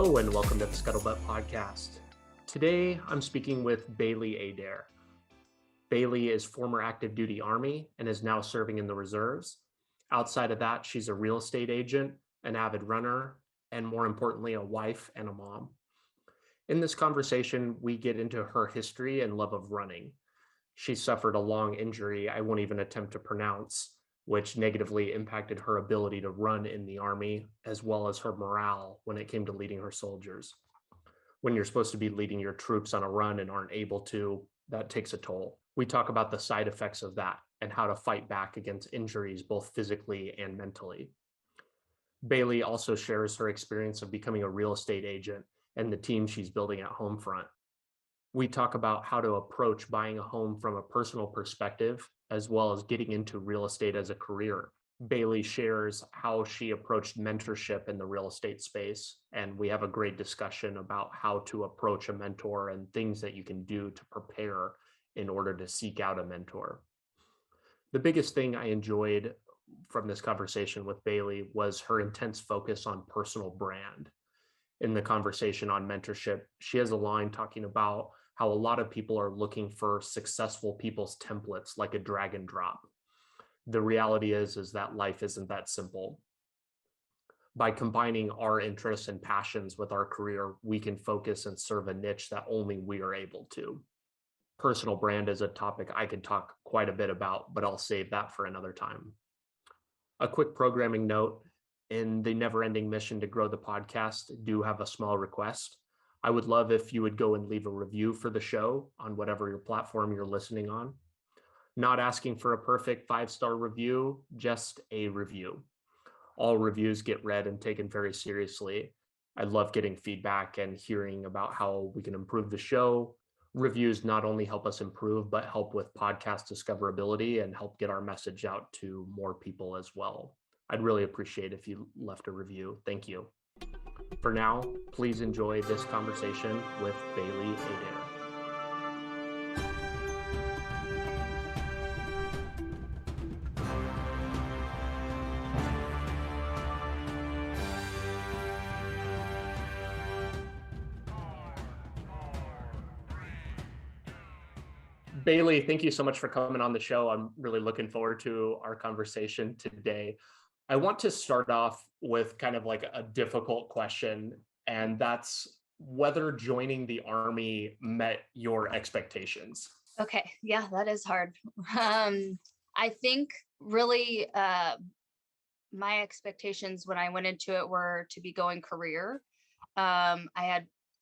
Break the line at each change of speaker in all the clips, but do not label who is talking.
Hello and welcome to the Scuttlebutt Podcast. Today I'm speaking with Bailey Ader. Bailey is former active duty Army and is now serving in the reserves. Outside of that, she's a real estate agent, an avid runner, and more importantly, a wife and a mom. In this conversation, we get into her history and love of running. She suffered a long injury I won't even attempt to pronounce, which negatively impacted her ability to run in the Army, as well as her morale when it came to leading her soldiers. When you're supposed to be leading your troops on a run and aren't able to, that takes a toll. We talk about the side effects of that and how to fight back against injuries, both physically and mentally. Bailey also shares her experience of becoming a real estate agent and the team she's building at Homefront. We talk about how to approach buying a home from a personal perspective, as well as getting into real estate as a career. Bailey shares how she approached mentorship in the real estate space, and we have a great discussion about how to approach a mentor and things that you can do to prepare in order to seek out a mentor. The biggest thing I enjoyed from this conversation with Bailey was her intense focus on personal brand. In the conversation on mentorship, she has a line talking about how a lot of people are looking for successful people's templates like a drag and drop. The reality is that life isn't that simple. By combining our interests and passions with our career, we can focus and serve a niche that only we are able to. Personal brand is a topic I could talk quite a bit about, but I'll save that for another time. A quick programming note: in the never-ending mission to grow the podcast, do have a small request. I would love if you would go and leave a review for the show on whatever your platform you're listening on. Not asking for a perfect 5-star review, just a review. All reviews get read and taken very seriously. I love getting feedback and hearing about how we can improve the show. Reviews not only help us improve, but help with podcast discoverability and help get our message out to more people as well. I'd really appreciate if you left a review. Thank you. For now, please enjoy this conversation with Bailey Ader. Bailey, thank you so much for coming on the show. I'm really looking forward to our conversation today. I want to start off with kind of like a difficult question, and that's whether joining the Army met your expectations.
Okay, yeah, that is hard. I think really my expectations when I went into it were to be going career.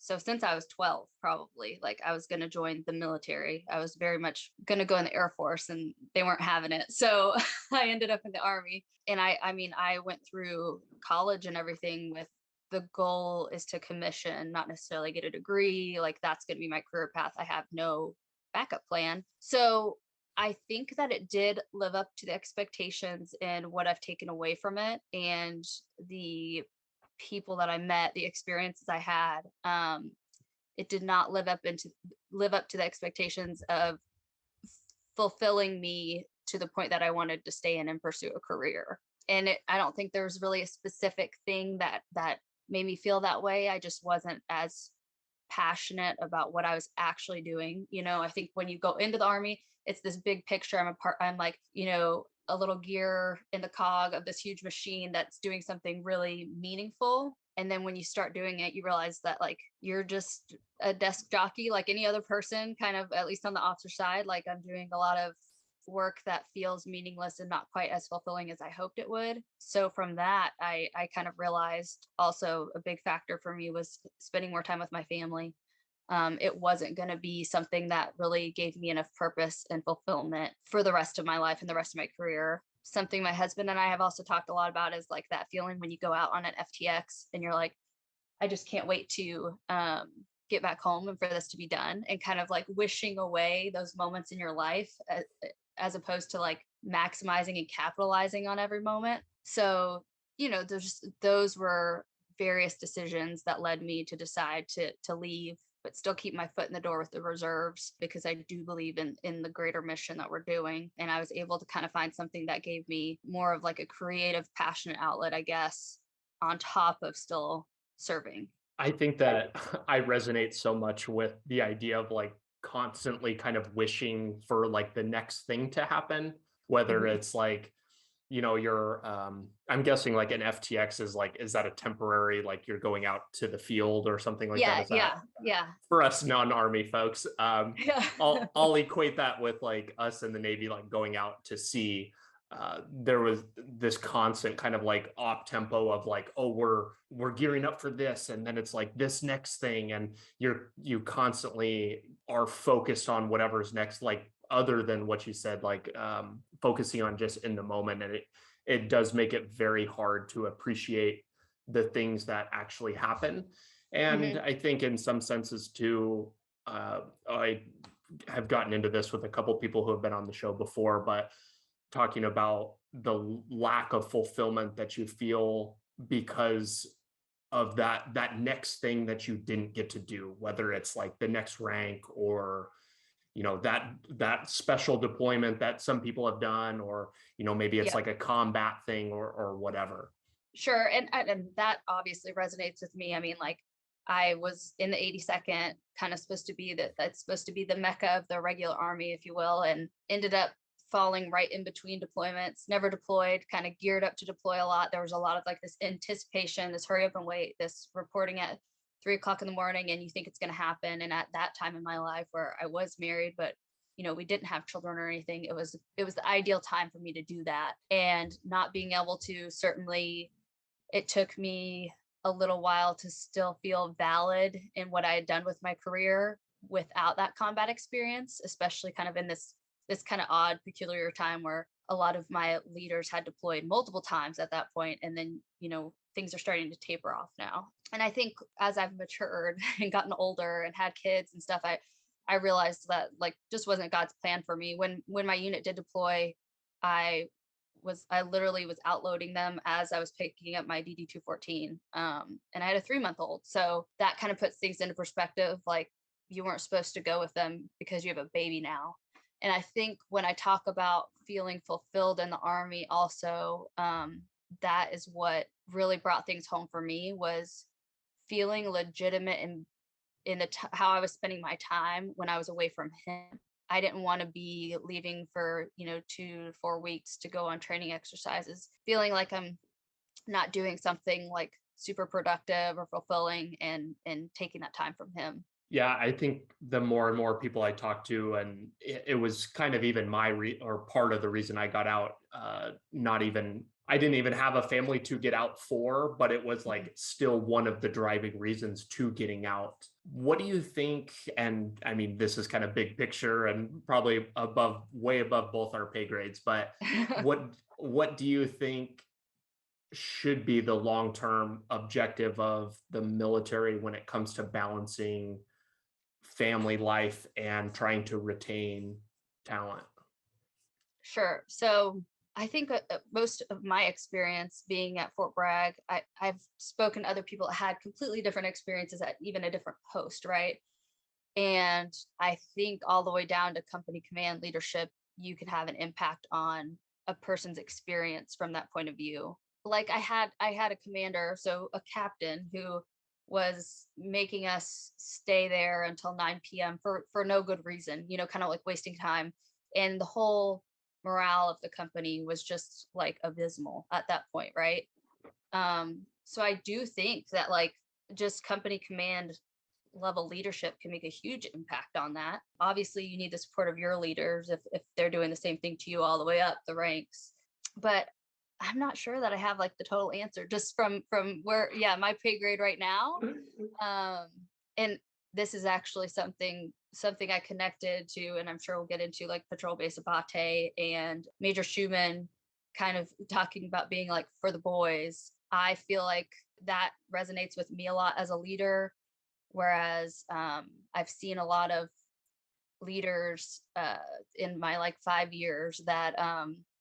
So since I was 12, probably, like I was going to join the military. I was very much going to go in the Air Force and they weren't having it. So I ended up in the Army. And I went through college and everything with the goal is to commission, not necessarily get a degree. Like that's going to be my career path. I have no backup plan. So I think that it did live up to the expectations and what I've taken away from it and the people that I met, the experiences I had. It did not live up to the expectations of fulfilling me to the point that I wanted to stay in and pursue a career. And I don't think there was really a specific thing that made me feel that way. I just wasn't as passionate about what I was actually doing. I think when you go into the Army, it's this big picture. I'm like, a little gear in the cog of this huge machine that's doing something really meaningful. And then when you start doing it, you realize that like you're just a desk jockey like any other person, kind of, at least on the officer side. Like I'm doing a lot of work that feels meaningless and not quite as fulfilling as I hoped it would. So from that, I kind of realized also a big factor for me was spending more time with my family. It wasn't going to be something that really gave me enough purpose and fulfillment for the rest of my life and the rest of my career. Something my husband and I have also talked a lot about is like that feeling when you go out on an FTX and you're like, I just can't wait to get back home and for this to be done, and kind of like wishing away those moments in your life as opposed to like maximizing and capitalizing on every moment. So, those were various decisions that led me to decide to leave, but still keep my foot in the door with the reserves, because I do believe in the greater mission that we're doing. And I was able to kind of find something that gave me more of like a creative, passionate outlet, I guess, on top of still serving.
I think that I resonate so much with the idea of like constantly kind of wishing for like the next thing to happen, whether
Mhm.
it's like, you're I'm guessing like an FTX is like, is that a temporary, like you're going out to the field or something like that?
Yeah,
Is that
yeah, yeah.
for us non-army folks?
Yeah.
I'll equate that with like us in the Navy, like going out to sea. There was this constant kind of like op tempo of like, oh, we're gearing up for this, and then it's like this next thing, and you constantly are focused on whatever's next, like other than what you said, like focusing on just in the moment, and it does make it very hard to appreciate the things that actually happen. And
Mhm.
I think in some senses too, I have gotten into this with a couple people who have been on the show before, but talking about the lack of fulfillment that you feel because of that next thing that you didn't get to do, whether it's like the next rank or that special deployment that some people have done, or maybe it's
Yep.
like a combat thing or whatever.
Sure. And that obviously resonates with me. I mean, like I was in the 82nd, kind of supposed to be that's supposed to be the mecca of the regular army, if you will, and ended up falling right in between deployments, never deployed, kind of geared up to deploy a lot. There was a lot of like this anticipation, this hurry up and wait, this reporting at 3 o'clock in the morning, and you think it's going to happen. And at that time in my life where I was married, but we didn't have children or anything, it was the ideal time for me to do that. And not being able to, certainly it took me a little while to still feel valid in what I had done with my career without that combat experience, especially kind of in this kind of odd, peculiar time where a lot of my leaders had deployed multiple times at that point, and then things are starting to taper off now. And I think as I've matured and gotten older and had kids and stuff, I realized that like just wasn't God's plan for me. When my unit did deploy, I I literally was outloading them as I was picking up my DD 214. And I had a 3 month old. So that kind of puts things into perspective. Like you weren't supposed to go with them because you have a baby now. And I think when I talk about feeling fulfilled in the army, also, that is what really brought things home for me, was feeling legitimate in how I was spending my time when I was away from him. I didn't want to be leaving for 2 to 4 weeks to go on training exercises, feeling like I'm not doing something like super productive or fulfilling, and taking that time from him.
Yeah, I think the more and more people I talk to, and it was kind of even or part of the reason I got out. Not even I didn't even have a family to get out for, but it was
Mhm.
like still one of the driving reasons to getting out. What do you think? And I mean, this is kind of big picture and probably way above both our pay grades. But what do you think should be the long term objective of the military when it comes to balancing family life and trying to retain talent?
Sure. So I think most of my experience being at Fort Bragg, I've spoken to other people that had completely different experiences at even a different post, right? And I think all the way down to company command leadership, you can have an impact on a person's experience from that point of view. Like I had a commander, so a captain, who was making us stay there until 9 p.m. for no good reason, kind of like wasting time. And the whole morale of the company was just like abysmal at that point, right? So I do think that like just company command level leadership can make a huge impact on that. Obviously, you need the support of your leaders if they're doing the same thing to you all the way up the ranks. But I'm not sure that I have like the total answer just from where, yeah, my pay grade right now. Um, and this is actually something I connected to, and I'm sure we'll get into, like Patrol Base Abate and Major Schumann kind of talking about being like for the boys. I feel like that resonates with me a lot as a leader. Whereas I've seen a lot of leaders in my like 5 years that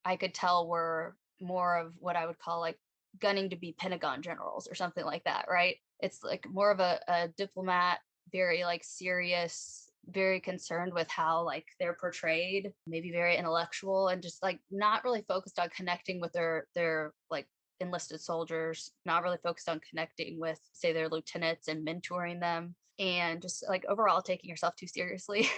I could tell were more of what I would call like gunning to be Pentagon generals or something like that, right? It's like more of a diplomat, very like serious, very concerned with how like they're portrayed, maybe very intellectual, and just like not really focused on connecting with their like enlisted soldiers, not really focused on connecting with, say, their lieutenants and mentoring them, and just like overall taking yourself too seriously.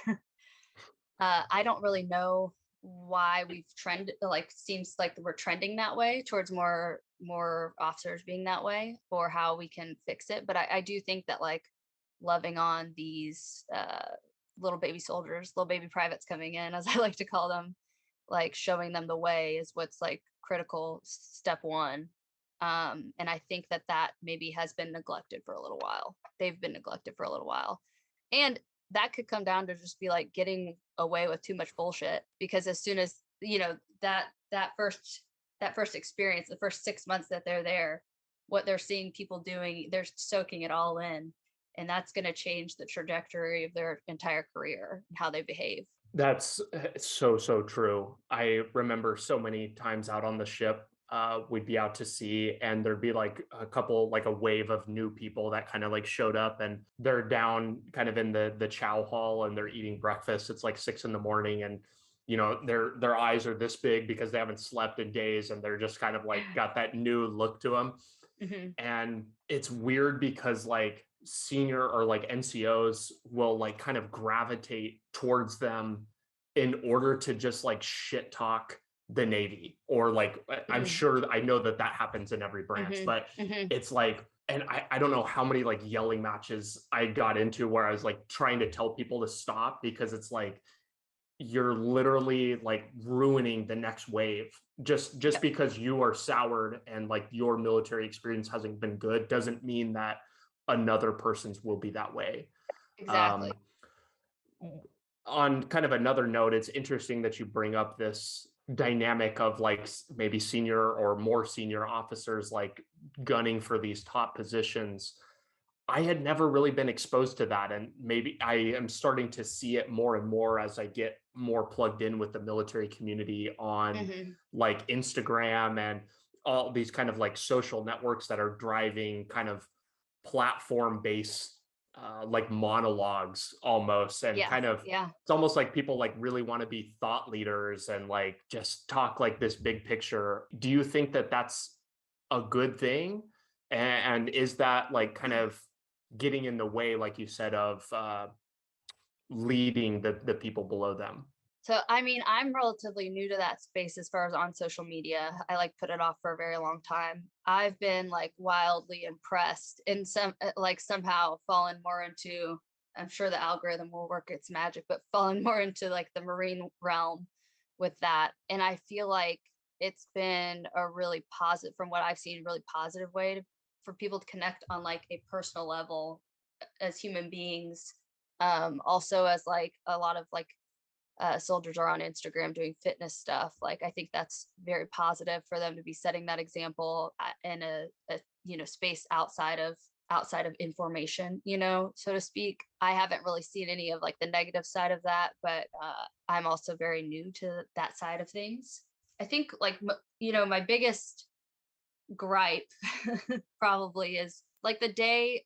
I don't really know why we've trended, like seems like we're trending that way towards more officers being that way, or how we can fix it. But I do think that like loving on these little baby soldiers, little baby privates coming in, as I like to call them, like showing them the way is what's like critical step one. And I think that that maybe has been neglected for a little while. They've been neglected for a little while. And that could come down to just be like getting away with too much bullshit, because as soon as, that first experience, the first 6 months that they're there, what they're seeing people doing, they're soaking it all in. And that's going to change the trajectory of their entire career and how they behave.
That's so, so true. I remember so many times out on the ship, we'd be out to sea and there'd be like a couple, like a wave of new people that kind of like showed up, and they're down kind of in the chow hall and they're eating breakfast. It's like 6 in the morning, and their eyes are this big because they haven't slept in days, and they're just kind of like got that new look to them.
Hmm.
And it's weird because like senior or like NCOs will like kind of gravitate towards them in order to just like shit talk the Navy, or like I'm
Hmm.
sure I know that that happens in every branch,
Hmm.
but
Hmm.
it's like, and I don't know how many like yelling matches I got into where I was like trying to tell people to stop, because it's like you're literally like ruining the next wave just
Yep,
because you are soured and like your military experience hasn't been good doesn't mean that another person's will be that way.
exactly.
um on kind of another note, it's interesting that you bring up this dynamic of like maybe senior or more senior officers like gunning for these top positions. I had never really been exposed to that. And maybe I am starting to see it more and more as I get more plugged in with the military community on
Hmm.
like Instagram and all these kind of like social networks that are driving kind of platform based like monologues almost, and
Yeah,
kind of
yeah.
it's almost like people like really want to be thought leaders and like just talk like this big picture. Do you think that that's a good thing? And is that like kind of getting in the way, like you said, of leading the people below them?
So, I mean, I'm relatively new to that space as far as on social media. I like put it off for a very long time. I've been like wildly impressed and like somehow fallen more into, I'm sure the algorithm will work its magic, but fallen more into like the Marine realm with that. And I feel like it's been a really positive, from what I've seen, really positive way for people to connect on like a personal level as human beings. Also as like a lot of like soldiers are on Instagram doing fitness stuff. Like I think that's very positive for them to be setting that example in a space outside of information, so to speak. I haven't really seen any of like the negative side of that, but I'm also very new to that side of things. I think like my biggest gripe probably is like the day,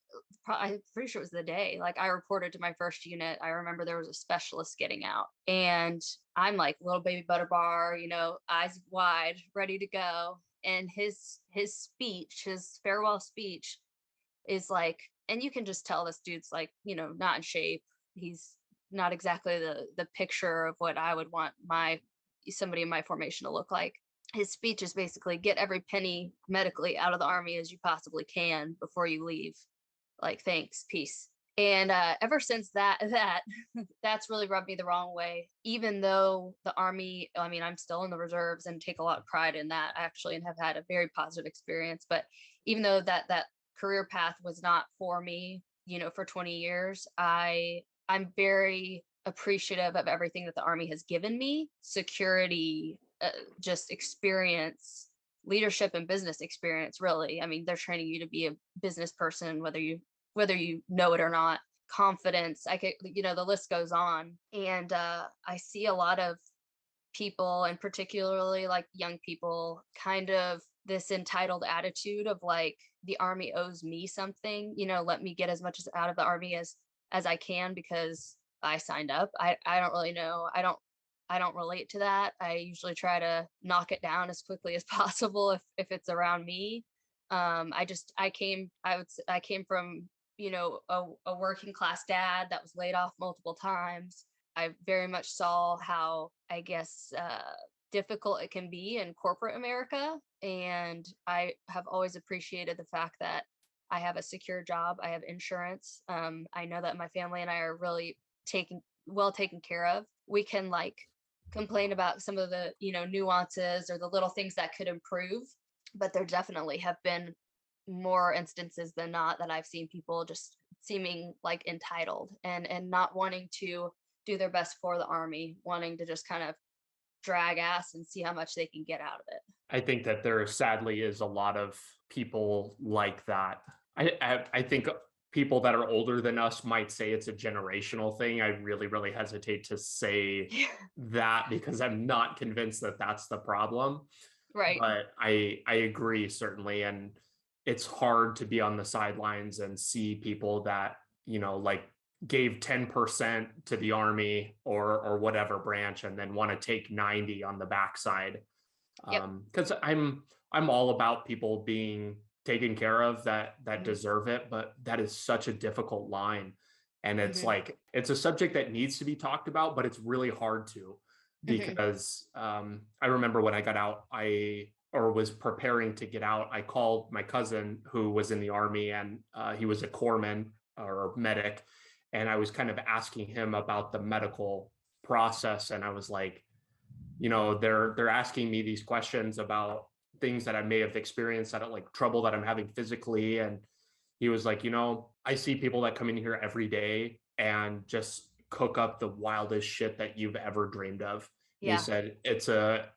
I'm pretty sure it was the day like I reported to my first unit. I remember there was a specialist getting out, and I'm like little baby butter bar, eyes wide, ready to go. And his speech, his farewell speech, is like, and you can just tell this dude's like, not in shape. He's not exactly the picture of what I would want my somebody in my formation to look like. His speech is basically get every penny medically out of the army as you possibly can before you leave. Like, thanks, peace. And ever since that's really rubbed me the wrong way. Even though the army, I mean, I'm still in the reserves and take a lot of pride in that actually, and have had a very positive experience. But even though that career path was not for me, for 20 years, I'm very appreciative of everything that the army has given me: security, just experience, leadership, and business experience. Really, I mean, they're training you to be a business person, whether you know it or not. Confidence, I could, the list goes on. And I see a lot of people, and particularly like young people, kind of this entitled attitude of like the army owes me something, let me get as much as out of the army as I can because I signed up. I don't really know. I don't I don't relate to that. I usually try to knock it down as quickly as possible if it's around me. I came from, a working class dad that was laid off multiple times. I very much saw how, I guess, difficult it can be in corporate America. And I have always appreciated the fact that I have a secure job. I have insurance. I know that my family and I are really taken care of. We can like complain about some of the, nuances or the little things that could improve, but there definitely have been more instances than not that I've seen people just seeming like entitled and not wanting to do their best for the army, wanting to just kind of drag ass and see how much they can get out of it.
I think that there sadly is a lot of people like that. I think people that are older than us might say it's a generational thing. I really, really hesitate to say that because I'm not convinced that that's the problem.
Right.
But I agree certainly, and it's hard to be on the sidelines and see people that like gave 10% to the army or whatever branch and then want to take 90 on the backside.
Yep.
Because I'm all about people being taken care of that
Mhm.
deserve it, but that is such a difficult line. And it's
Mhm.
like it's a subject that needs to be talked about, but it's really hard to
Mhm.
because I remember when I got out, or was preparing to get out, I called my cousin who was in the army and he was a corpsman or medic. And I was kind of asking him about the medical process. And I was like, they're asking me these questions about things that I may have experienced, that like trouble that I'm having physically. And he was like, I see people that come in here every day and just cook up the wildest shit that you've ever dreamed of. He
Yeah.
said it's a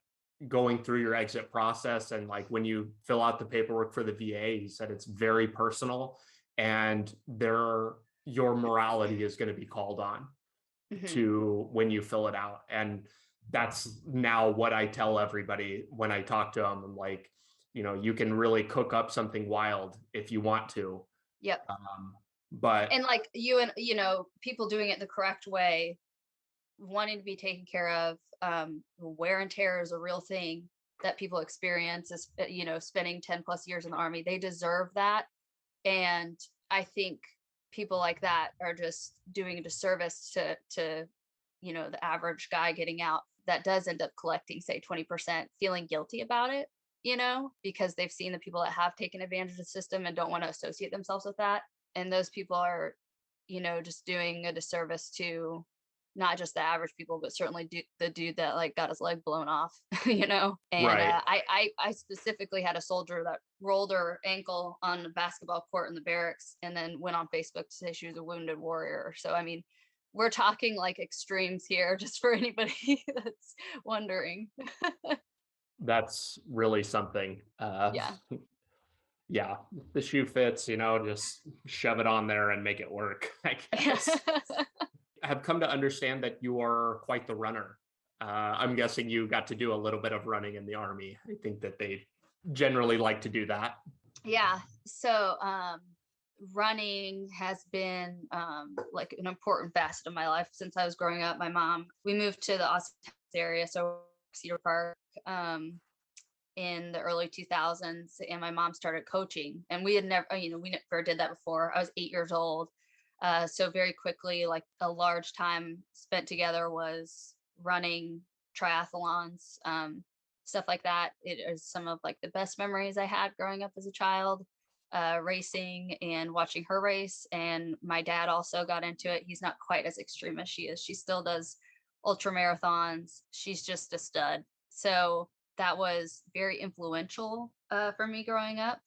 going through your exit process, and like when you fill out the paperwork for the VA, he said it's very personal, and your morality is going to be called on
Mhm.
to when you fill it out. And that's now what I tell everybody when I talk to them. I'm like, you can really cook up something wild if you want to.
Yep.
Um, but
And like people doing it the correct way, wanting to be taken care of. Wear and tear is a real thing that people experience, is spending 10 plus years in the army. They deserve that. And I think people like that are just doing a disservice to the average guy getting out that does end up collecting, say, 20%, feeling guilty about it, because they've seen the people that have taken advantage of the system and don't want to associate themselves with that. And those people are, just doing a disservice to not just the average people, but certainly the dude that like got his leg blown off, And
right.
I specifically had a soldier that rolled her ankle on the basketball court in the barracks and then went on Facebook to say she was a wounded warrior. So I mean, we're talking like extremes here, just for anybody that's wondering.
That's really something.
Yeah.
Yeah, the shoe fits, just shove it on there and make it work, I guess. I have come to understand that you are quite the runner. I'm guessing you got to do a little bit of running in the army. I think that they generally like to do that.
Yeah. So running has been like an important facet of my life since I was growing up. We moved to the Austin area, so Cedar Park, in the early 2000s, and my mom started coaching, and we never did that before. I was 8 years old. So very quickly, like a large time spent together was running triathlons, stuff like that. It is some of like the best memories I had growing up as a child, racing and watching her race. And my dad also got into it. He's not quite as extreme as she is. She still does ultra marathons. She's just a stud. So that was very influential for me growing up.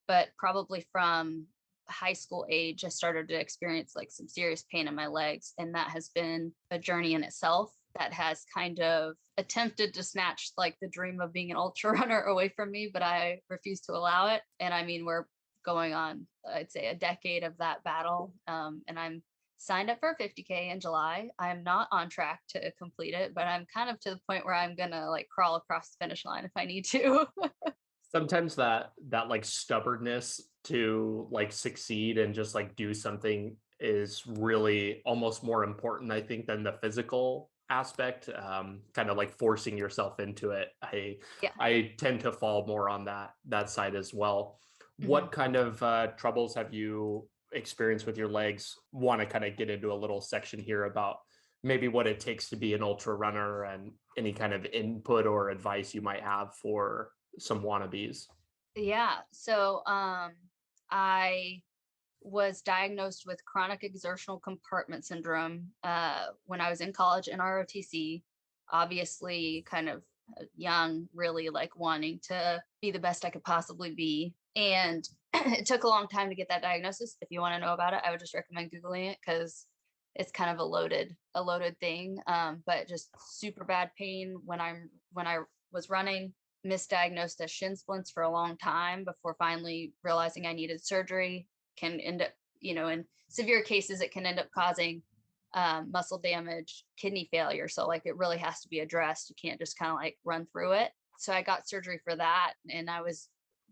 But probably from high school age, I started to experience like some serious pain in my legs. And that has been a journey in itself that has kind of attempted to snatch like the dream of being an ultra runner away from me, but I refuse to allow it. And I mean, we're going on, I'd say, a decade of that battle. And I'm signed up for a 50K in July. I'm not on track to complete it, but I'm kind of to the point where I'm gonna like crawl across the finish line if I need to.
Sometimes that like stubbornness to like succeed and just like do something is really almost more important, I think, than the physical aspect, kind of like forcing yourself into it.
Yeah.
I tend to fall more on that side as well.
Mhm.
What kind of troubles have you experienced with your legs? Want to kind of get into a little section here about maybe what it takes to be an ultra runner and any kind of input or advice you might have for some wannabes.
Yeah. So I was diagnosed with chronic exertional compartment syndrome when I was in college in ROTC. Obviously, kind of young, really like wanting to be the best I could possibly be. And it took a long time to get that diagnosis. If you want to know about it, I would just recommend Googling it because it's kind of a loaded thing. But just super bad pain when I was running, misdiagnosed as shin splints for a long time before finally realizing I needed surgery. Can end up, in severe cases, it can end up causing muscle damage, kidney failure. So like it really has to be addressed. You can't just kind of like run through it. So I got surgery for that, and I was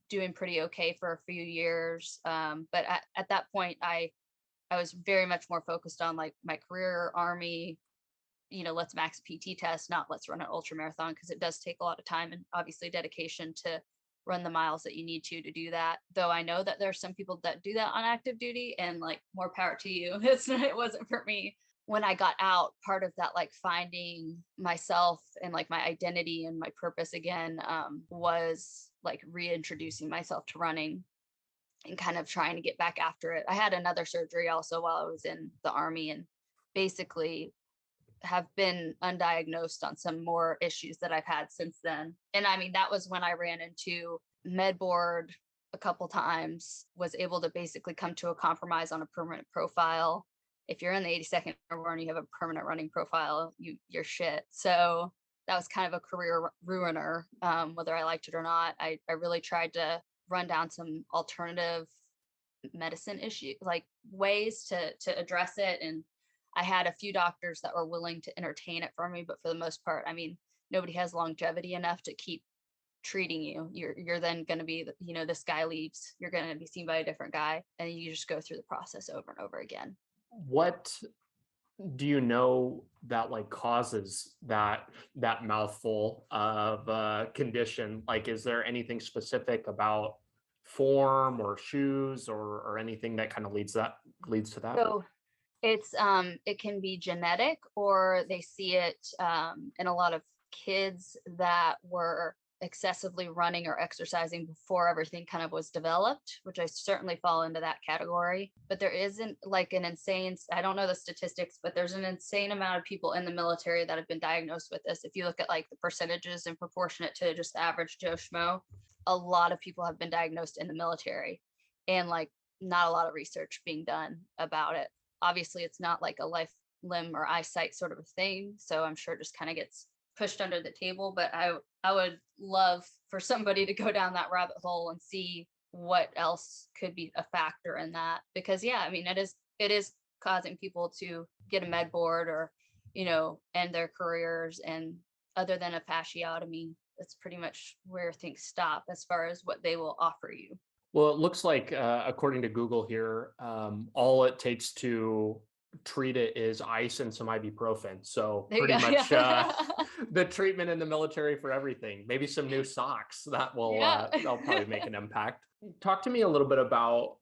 doing pretty okay for a few years. But at that point, I was very much more focused on like my career, army, let's max PT test, not let's run an ultra marathon, because it does take a lot of time and obviously dedication to run the miles that you need to do that. Though I know that there are some people that do that on active duty, and like more power to you. It wasn't for me. When I got out, part of that like finding myself and like my identity and my purpose again was like reintroducing myself to running and kind of trying to get back after it. I had another surgery also while I was in the army, and basically have been undiagnosed on some more issues that I've had since then. And I mean, that was when I ran into med board a couple times, was able to basically come to a compromise on a permanent profile. If you're in the 82nd Airborne, you have a permanent running profile, you're shit. So that was kind of a career ruiner, whether I liked it or not. I really tried to run down some alternative medicine issue, like ways to address it. And I had a few doctors that were willing to entertain it for me, but for the most part, I mean, nobody has longevity enough to keep treating you. You're then going to be, this guy leaves, you're going to be seen by a different guy, and you just go through the process over and over again.
What do you know that like causes that mouthful of condition? Like, is there anything specific about form or shoes or anything that kind of leads to that?
So it can be genetic, or they see it in a lot of kids that were excessively running or exercising before everything kind of was developed, which I certainly fall into that category. But there isn't like an insane, I don't know the statistics, but there's an insane amount of people in the military that have been diagnosed with this. If you look at like the percentages and proportionate to just the average Joe Schmo, a lot of people have been diagnosed in the military, and like not a lot of research being done about it. Obviously, it's not like a life, limb, or eyesight sort of a thing, so I'm sure it just kind of gets pushed under the table. But I would love for somebody to go down that rabbit hole and see what else could be a factor in that, because yeah, I mean, it is causing people to get a med board, or end their careers. And other than a fasciotomy, that's pretty much where things stop as far as what they will offer you.
Well, it looks like, according to Google here, all it takes to treat it is ice and some ibuprofen. So
There you
pretty
go.
much
Yeah.
the treatment in the military for everything. Maybe some new socks that will
Yeah.
that'll probably make an impact. Talk to me a little bit about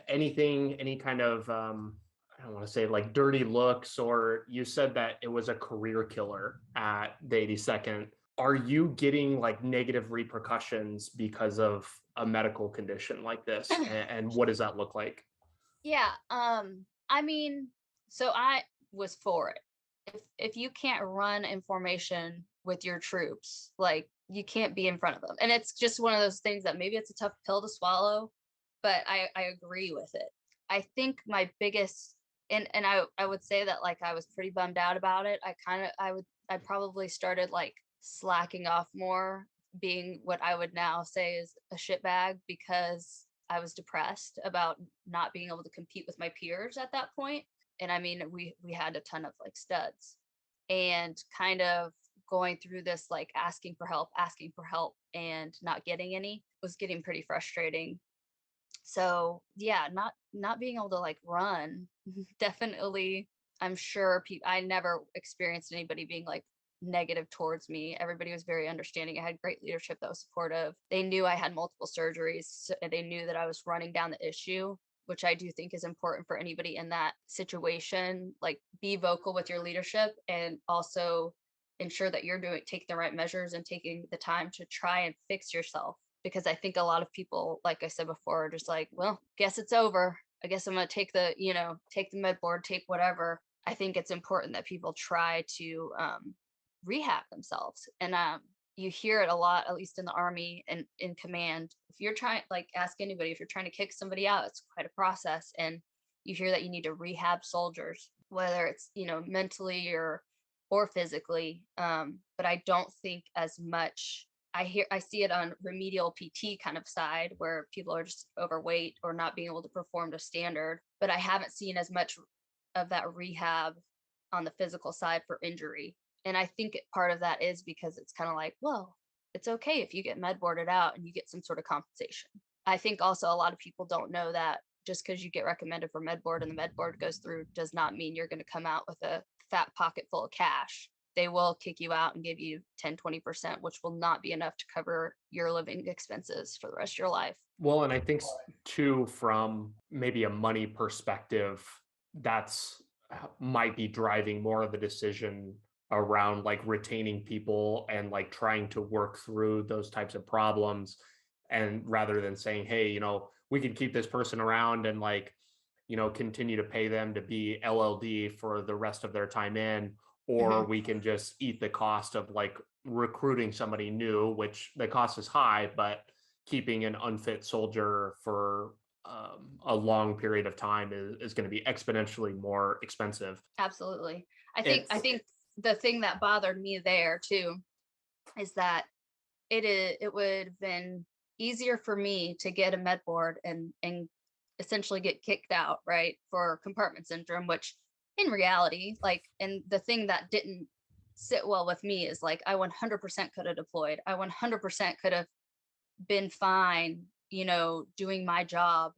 any kind of I don't want to say like dirty looks, or you said that it was a career killer at the 82nd. Are you getting like negative repercussions because of a medical condition like this? And what does that look like?
Yeah. I mean, so I was for it. If you can't run in formation with your troops, like you can't be in front of them. And it's just one of those things that maybe it's a tough pill to swallow, but I agree with it. I think my biggest, and I would say that like I was pretty bummed out about it. I probably started like slacking off more, being what I would now say is a shitbag, because I was depressed about not being able to compete with my peers at that point. And I mean, we had a ton of like studs, and kind of going through this like asking for help and not getting any was getting pretty frustrating. So yeah, not being able to like run definitely I'm sure I never experienced anybody being like negative towards me. Everybody was very understanding. I had great leadership that was supportive. They knew I had multiple surgeries. So they knew that I was running down the issue, which I do think is important for anybody in that situation. Like, be vocal with your leadership, and also ensure that you're taking the right measures and taking the time to try and fix yourself. Because I think a lot of people, like I said before, are just like, well, guess it's over. I guess I'm going to take the med board, take whatever. I think it's important that people try to rehab themselves. And you hear it a lot, at least in the Army and in command. If you're trying, like, ask anybody, if you're trying to kick somebody out, it's quite a process. And you hear that you need to rehab soldiers, whether it's, mentally or physically. But I don't think as much. I see it on remedial PT kind of side, where people are just overweight or not being able to perform to standard. But I haven't seen as much of that rehab on the physical side for injury. And I think part of that is because it's kind of like, well, it's okay if you get med boarded out and you get some sort of compensation. I think also a lot of people don't know that just because you get recommended for med board and the med board goes through does not mean you're going to come out with a fat pocket full of cash. They will kick you out and give you 10-20%, which will not be enough to cover your living expenses for the rest of your life.
Well, and I think too, from maybe a money perspective, that's might be driving more of the decision around like retaining people and like trying to work through those types of problems. And rather than saying, hey, we can keep this person around and like, continue to pay them to be LLD for the rest of their time in, or we can just eat the cost of like recruiting somebody new, which the cost is high, but keeping an unfit soldier for a long period of time is going to be exponentially more expensive.
Absolutely. I think the thing that bothered me there too is that it would have been easier for me to get a med board and essentially get kicked out, right, for compartment syndrome, which in reality, like, and the thing that didn't sit well with me is like, I 100% could have deployed. I 100% could have been fine, doing my job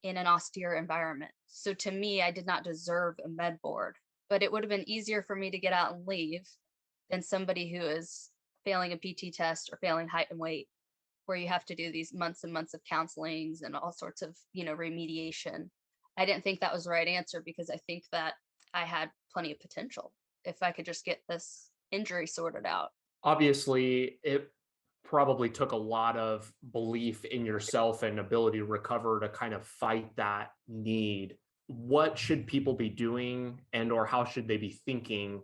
in an austere environment. So to me, I did not deserve a med board, but it would have been easier for me to get out and leave than somebody who is failing a PT test or failing height and weight, where you have to do these months and months of counselings and all sorts of, remediation. I didn't think that was the right answer, because I think that I had plenty of potential if I could just get this injury sorted out.
Obviously, it probably took a lot of belief in yourself and ability to recover to kind of fight that need. What should people be doing, and or how should they be thinking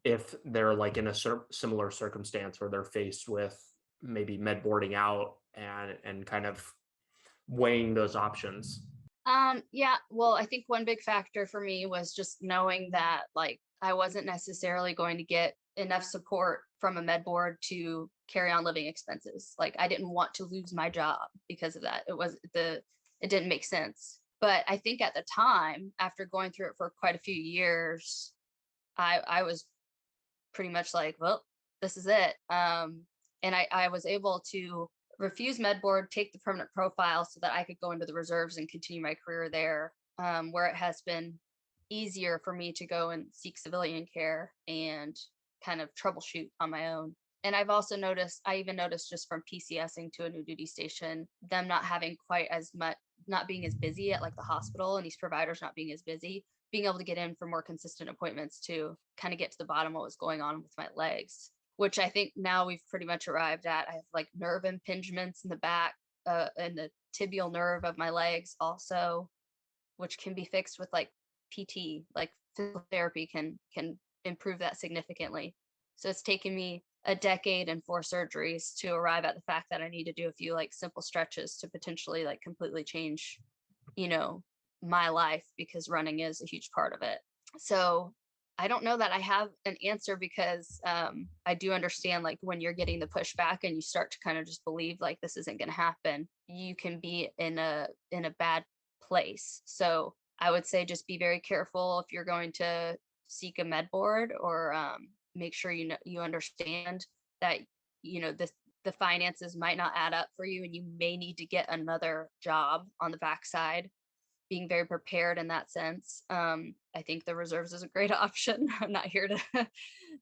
if they're like in a similar circumstance where they're faced with maybe med boarding out and kind of weighing those options?
Yeah, well, I think one big factor for me was just knowing that, like, I wasn't necessarily going to get enough support from a med board to carry on living expenses. Like, I didn't want to lose my job because of that. It didn't make sense. But I think at the time, after going through it for quite a few years, I was pretty much like, well, this is it. And I was able to refuse med board, take the permanent profile so that I could go into the reserves and continue my career there, where it has been easier for me to go and seek civilian care and kind of troubleshoot on my own. And I even noticed just from PCSing to a new duty station, them not having quite as much, not being as busy at like the hospital, and these providers not being as busy, being able to get in for more consistent appointments to kind of get to the bottom of what was going on with my legs, which I think now we've pretty much arrived at. I have like nerve impingements in the back and the tibial nerve of my legs also, which can be fixed with like PT, like physical therapy can improve that significantly. So it's taken me a decade and 4 surgeries to arrive at the fact that I need to do a few like simple stretches to potentially like completely change, my life, because running is a huge part of it. So I don't know that I have an answer, because I do understand, like, when you're getting the pushback and you start to kind of just believe like this isn't going to happen, you can be in a bad place. So I would say just be very careful if you're going to seek a med board, or make sure you understand that the finances might not add up for you, and you may need to get another job on the backside being very prepared in that sense. I think the reserves is a great option. I'm not here to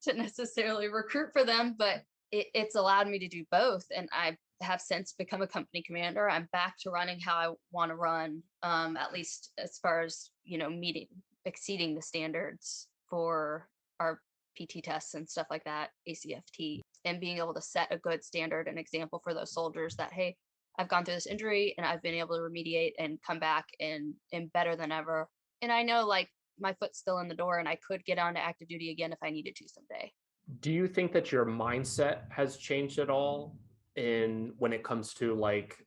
to necessarily recruit for them, but it's allowed me to do both. And I have since become a company commander. I'm back to running how I want to run, at least as far as, exceeding the standards for our PT tests and stuff like that, ACFT, and being able to set a good standard and example for those soldiers that, hey, I've gone through this injury and I've been able to remediate and come back and better than ever. And I know like my foot's still in the door and I could get on to active duty again if I needed to someday.
Do you think that your mindset has changed at all in when it comes to like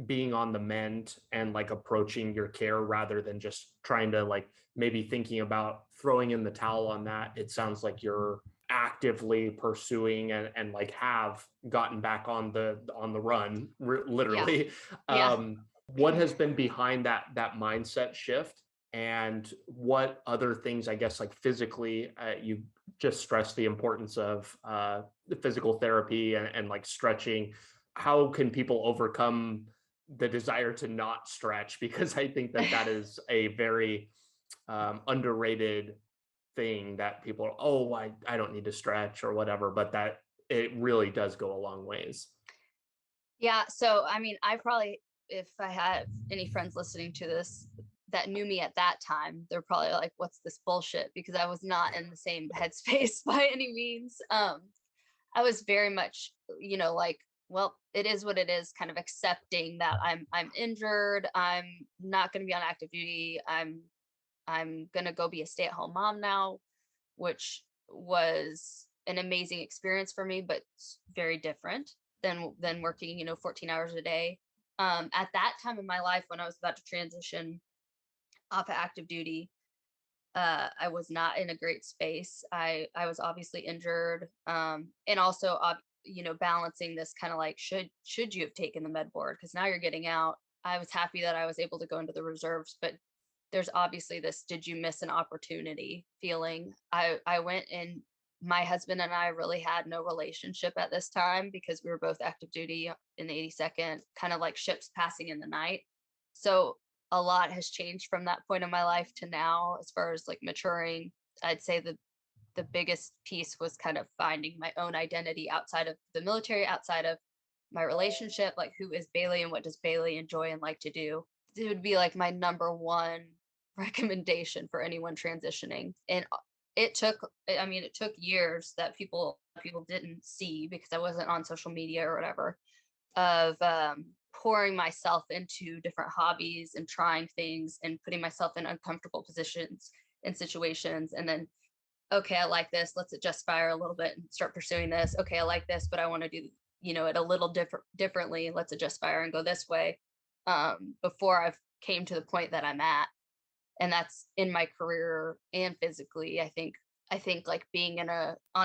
being on the mend and like approaching your care rather than just trying to like maybe thinking about throwing in the towel on that? It sounds like you're actively pursuing and like have gotten back on the run literally.
Yeah.
What has been behind that mindset shift, and what other things, I guess, like physically, you just stressed the importance of the physical therapy and like stretching. How can people overcome the desire to not stretch? Because I think that is a very underrated thing that people are, oh, I don't need to stretch or whatever, but that it really does go a long ways.
Yeah. So, I mean, I probably, if I had any friends listening to this that knew me at that time, they're probably like, what's this bullshit? Because I was not in the same headspace by any means. I was very much, like, well, it is what it is, kind of accepting that I'm injured. I'm not going to be on active duty. I'm going to go be a stay-at-home mom now, which was an amazing experience for me, but very different than working, 14 hours a day. At that time in my life, when I was about to transition off of active duty, I was not in a great space. I was obviously injured, and also, balancing this kind of like should you have taken the med board, because now you're getting out. I was happy that I was able to go into the reserves, but there's obviously this did you miss an opportunity feeling. I went, and my husband and I really had no relationship at this time because we were both active duty in the 82nd, kind of like ships passing in the night. So a lot has changed from that point in my life to now as far as like maturing. I'd say the biggest piece was kind of finding my own identity outside of the military, outside of my relationship, like who is Bailey and what does Bailey enjoy and like to do. It would be like my number one recommendation for anyone transitioning. And it took years that people didn't see because I wasn't on social media or whatever, of pouring myself into different hobbies and trying things and putting myself in uncomfortable positions and situations. And then, okay, I like this. Let's adjust fire a little bit and start pursuing this. Okay, I like this, but I want to do, it a little differently. Let's adjust fire and go this way. Before I've came to the point that I'm at. And that's in my career and physically. I think like being on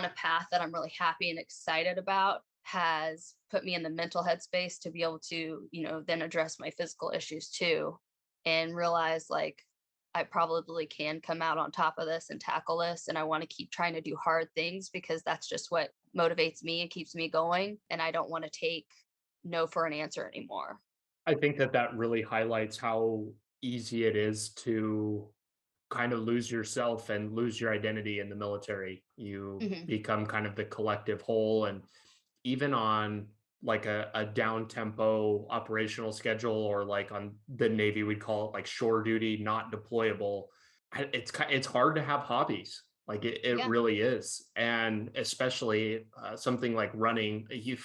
a path that I'm really happy and excited about has put me in the mental headspace to be able to, then address my physical issues too, and realize like I probably can come out on top of this and tackle this. And I want to keep trying to do hard things because that's just what motivates me and keeps me going. And I don't want to take no for an answer anymore.
I think that really highlights how easy it is to kind of lose yourself and lose your identity in the military. You
Hmm.
become kind of the collective whole. And even on like a down tempo operational schedule, or like on the Navy, we'd call it like shore duty, not deployable. It's hard to have hobbies. Like it
Yeah.
really is. And especially something like running. You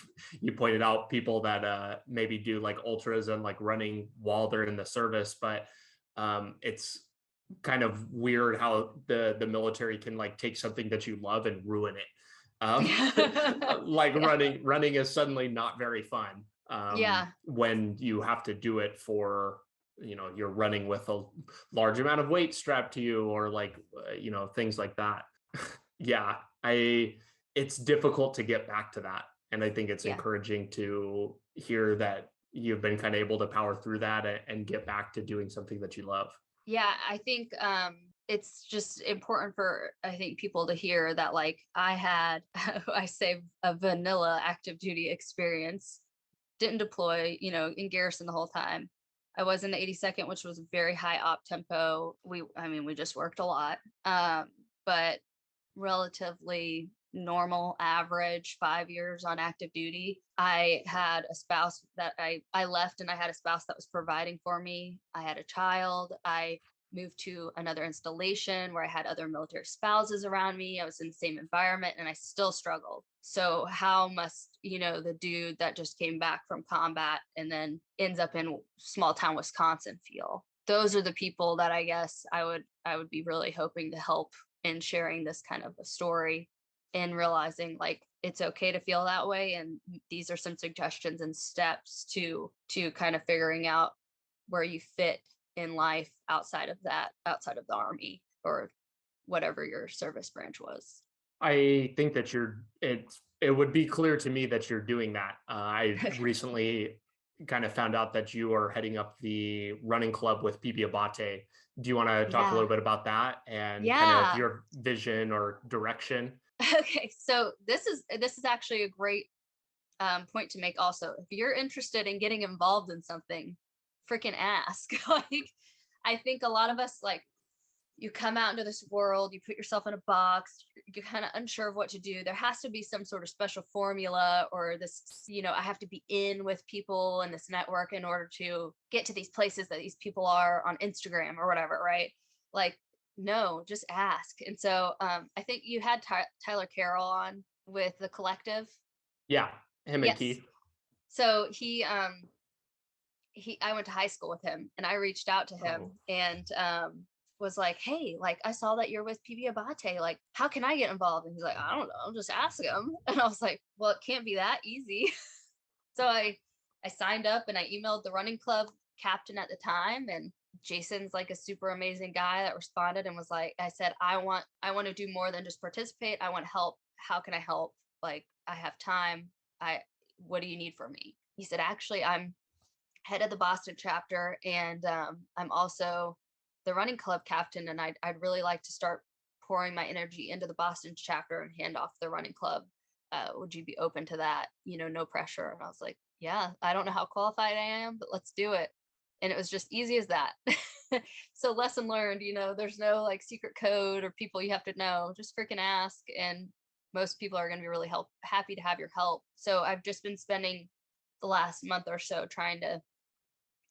pointed out people that maybe do like ultras and like running while they're in the service, but it's kind of weird how the military can like take something that you love and ruin it. Um, like
Yeah.
running is suddenly not very fun
Yeah.
when you have to do it for, you're running with a large amount of weight strapped to you, or like things like that. Yeah, it's difficult to get back to that, and I think it's
Yeah.
encouraging to hear that you've been kind of able to power through that and get back to doing something that you love.
Yeah, I think it's just important for I think people to hear that like I had I say a vanilla active duty experience, didn't deploy, in garrison the whole time. I was in the 82nd, which was very high op tempo. We just worked a lot, but relatively normal average 5 years on active duty. I had a spouse that I left, and I had a spouse that was providing for me. I had a child. I moved to another installation where I had other military spouses around me. I was in the same environment, and I still struggled. So how must, the dude that just came back from combat and then ends up in small town Wisconsin feel? Those are the people that I guess I would be really hoping to help in sharing this kind of a story, and realizing like it's okay to feel that way, and these are some suggestions and steps to kind of figuring out where you fit in life outside of the Army or whatever your service branch was.
I think that it would be clear to me that you're doing that. I recently kind of found out that you are heading up the running club with PB Abate. Do you want to talk a
Yeah.
little bit about that and kind of
Yeah.
your vision or direction?
Okay, so this is actually a great point to make. Also, if you're interested in getting involved in something, freaking ask. Like, I think a lot of us, like, you come out into this world, you put yourself in a box, you're kind of unsure of what to do. There has to be some sort of special formula, or this, I have to be in with people in this network in order to get to these places that these people are on Instagram or whatever, right? Like, no, just ask. And so I think you had Tyler Carroll on with the collective.
Yeah, him and
Yes.
Keith.
So I went to high school with him, and I reached out to him and was like, hey, like, I saw that you're with PB Abate. Like, how can I get involved? And he's like, I don't know, just ask him. And I was like, well, it can't be that easy. So I signed up, and I emailed the running club captain at the time, and Jason's like a super amazing guy that responded and was like, I said, I want to do more than just participate. I want help. How can I help? Like, I have time. What do you need from me? He said, actually, I'm head of the Boston chapter, and I'm also the running club captain, and I'd really like to start pouring my energy into the Boston chapter and hand off the running club. Would you be open to that? No pressure. And I was like, yeah, I don't know how qualified I am, but let's do it. And it was just easy as that. So lesson learned, there's no like secret code or people you have to know. Just freaking ask, and most people are going to be really happy to have your help. So I've just been spending the last month or so trying to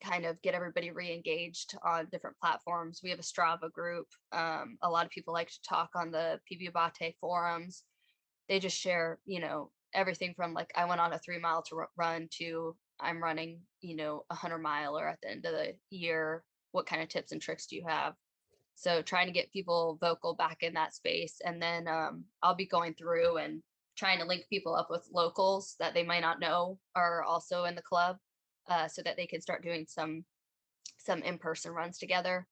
kind of get everybody re-engaged on different platforms. We have a Strava group. A lot of people like to talk on the PB Abate forums. They just share, everything from like, I went on a 3 mile run to I'm running, 100-miler at the end of the year. What kind of tips and tricks do you have? So trying to get people vocal back in that space. And then I'll be going through and trying to link people up with locals that they might not know are also in the club, so that they can start doing some in-person runs together.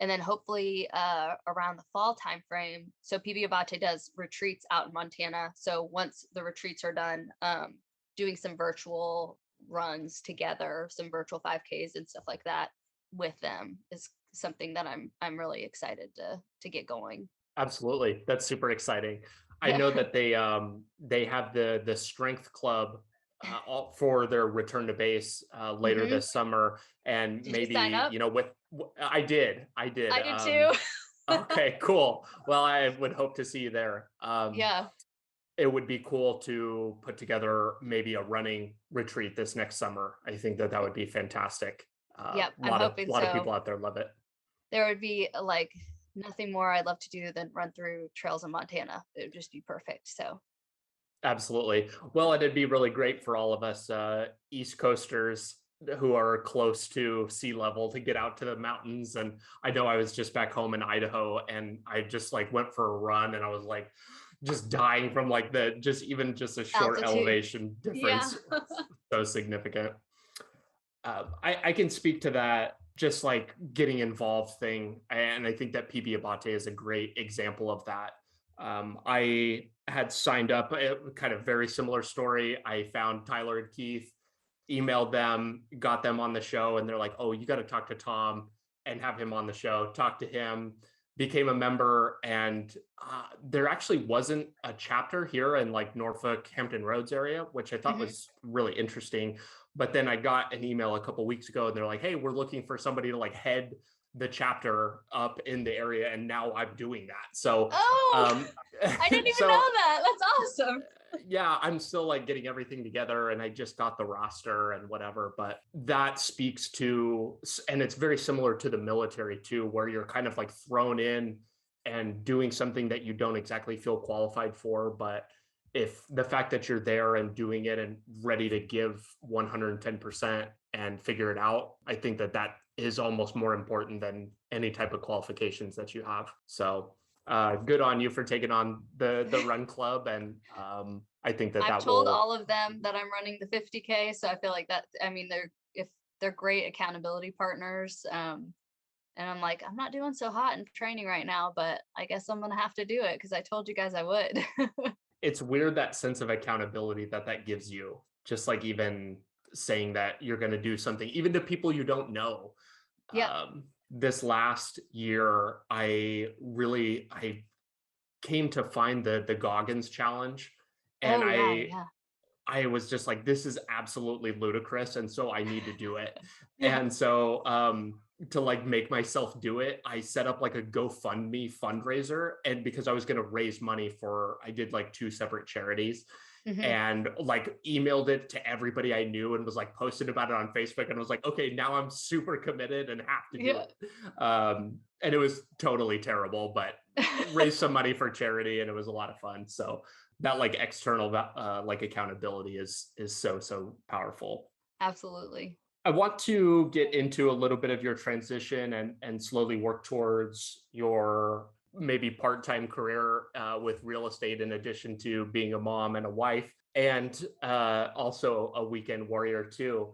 And then hopefully around the fall timeframe, so PB Abate does retreats out in Montana. So once the retreats are done, doing some virtual runs together, some virtual 5Ks and stuff like that with them is something that I'm really excited to get going.
Absolutely, that's super exciting. I
Yeah.
know that they have the strength club all for their return to base later
Mm-hmm.
this summer, and
Did you sign
maybe
up?
I did.
I did too.
Okay, cool. Well, I would hope to see you there.
Yeah.
It would be cool to put together maybe a running retreat this next summer. I think that would be fantastic.
Yep.
A
I'm hoping
lot of
so.
people out there love it.
There would be like nothing more I'd love to do than run through trails in Montana. It would just be perfect. So
Absolutely. Well, it'd be really great for all of us East Coasters who are close to sea level to get out to the mountains. And I know I was just back home in Idaho, and I just like went for a run, and I was like just dying from like just a short
altitude.
elevation
Yeah.
difference. So significant. I can speak to that, just like getting involved thing. And I think that PB Abate is a great example of that. I had signed up, kind of very similar story. I found Tyler and Keith, emailed them, got them on the show, and they're like, oh, you got to talk to Tom and have him on the show. Talk to him, became a member, and there actually wasn't a chapter here in like Norfolk, Hampton Roads area, which I thought
Hmm.
was really interesting. But then I got an email a couple weeks ago and they're like, hey, we're looking for somebody to like head the chapter up in the area. And now I'm doing that. So,
Oh,
um,
I didn't even
so
know that. That's awesome.
yeah, I'm still like getting everything together and I just got the roster and whatever, but that speaks to, and it's very similar to the military too, where you're kind of like thrown in and doing something that you don't exactly feel qualified for. But if the fact that you're there and doing it and ready to give 110% and figure it out, I think that that is almost more important than any type of qualifications that you have. So good on you for taking on the run club, and I think that
I've
that
told
will.
all of them that I'm running the 50K, so I feel like that. I mean, they're great accountability partners. And I'm like, I'm not doing so hot in training right now, but I guess I'm gonna have to do it because I told you guys I would.
It's weird, that sense of accountability that that gives you, just like even saying that you're going to do something, even to people you don't know.
Yep.
This last year, I came to find the Goggins challenge, and
Oh yeah, yeah,
I was just like, this is absolutely ludicrous. And so I need to do it.
yeah.
And so to like make myself do it, I set up like a GoFundMe fundraiser. And because I was going to raise money for, I did like two separate charities
Hmm.
and like emailed it to everybody I knew and was like posted about it on Facebook and was like, okay, now I'm super committed and have to do
Yeah.
it. And it was totally terrible, but raised some money for charity and it was a lot of fun. So that like external like accountability is so powerful.
Absolutely.
I want to get into a little bit of your transition and slowly work towards your maybe part-time career with real estate, in addition to being a mom and a wife, and also a weekend warrior too.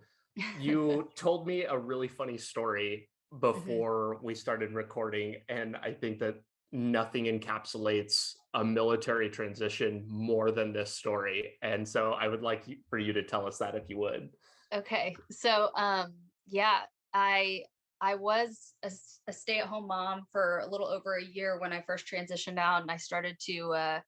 You told me a really funny story
Hmm.
before we started recording, and I think that nothing encapsulates a military transition more than this story. And so I would like for you to tell us that if you would.
Okay. So, yeah, I I was a stay-at-home mom for a little over a year when I first transitioned out, and I started to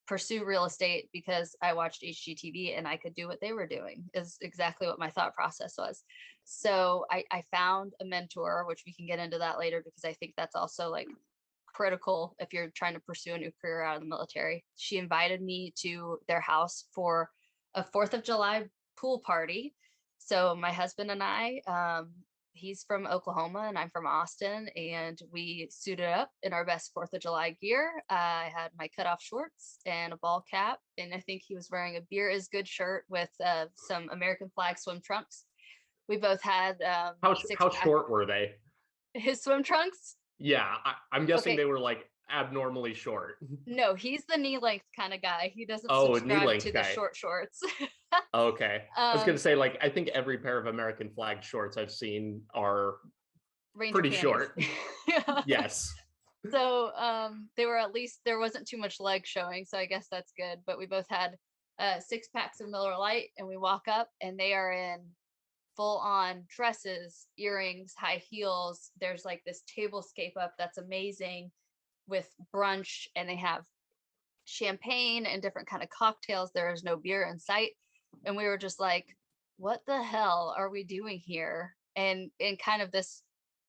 pursue real estate because I watched HGTV and I could do what they were doing. Is exactly what my thought process was. So I found a mentor, which we can get into that later because I think that's also like critical if you're trying to pursue a new career out of the military. She invited me to their house for a 4th of July pool party. So my husband and I, he's from Oklahoma and I'm from Austin, and we suited up in our best 4th of July gear. I had my cutoff shorts and a ball cap, and I think he was wearing a beer is good shirt with some American flag swim trunks. We both had six
How
pack.
short were they?
His swim trunks.
Yeah, I'm guessing
Okay,
they were like abnormally short.
no, he's the knee length kind of guy. He doesn't
Oh, knee
subscribe
length
to the
guy.
short shorts.
Okay. I was gonna
um,
say, like, I think every pair of American flag shorts I've seen are
Ranger
pretty
panties.
short.
Yeah.
Yes.
So they were, at least there wasn't too much leg showing, so I guess that's good. But we both had 6 packs of Miller Lite, and we walk up, and they are in full on dresses, earrings, high heels. There's like this tablescape up that's amazing with brunch, and they have champagne and different kind of cocktails. There is no beer in sight, and we were just like, what the hell are we doing here? And kind of this,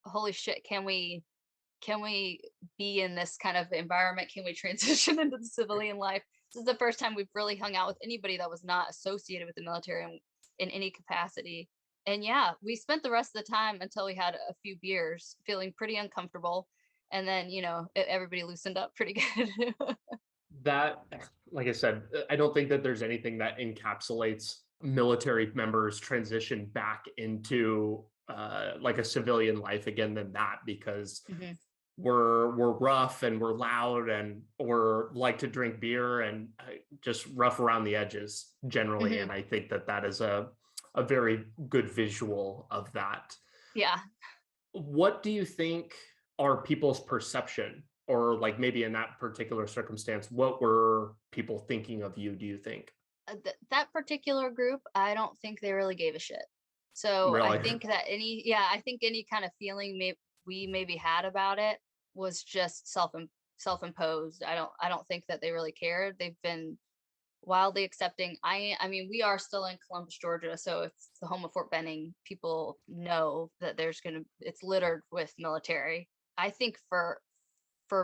holy shit, can we be in this kind of environment? Can we transition into the civilian life? This is the first time we've really hung out with anybody that was not associated with the military in any capacity. And yeah, we spent the rest of the time until we had a few beers feeling pretty uncomfortable, and then everybody loosened up pretty good.
That, like I said, I don't think that there's anything that encapsulates military members' transition back into like a civilian life again than that, because
Hmm.
we're rough and we're loud and we're like to drink beer and just rough around the edges generally.
Hmm.
And I think that that is a very good visual of that.
Yeah.
What do you think are people's perception, or like maybe in that particular circumstance, what were people thinking of you, do you think?
That particular group, I don't think they really gave a shit. So I
Really?
think that I think any kind of feeling we maybe had about it was just self-imposed. I don't think that they really cared. They've been wildly accepting. I mean, we are still in Columbus, Georgia, so it's the home of Fort Benning. People know that it's littered with military. I think for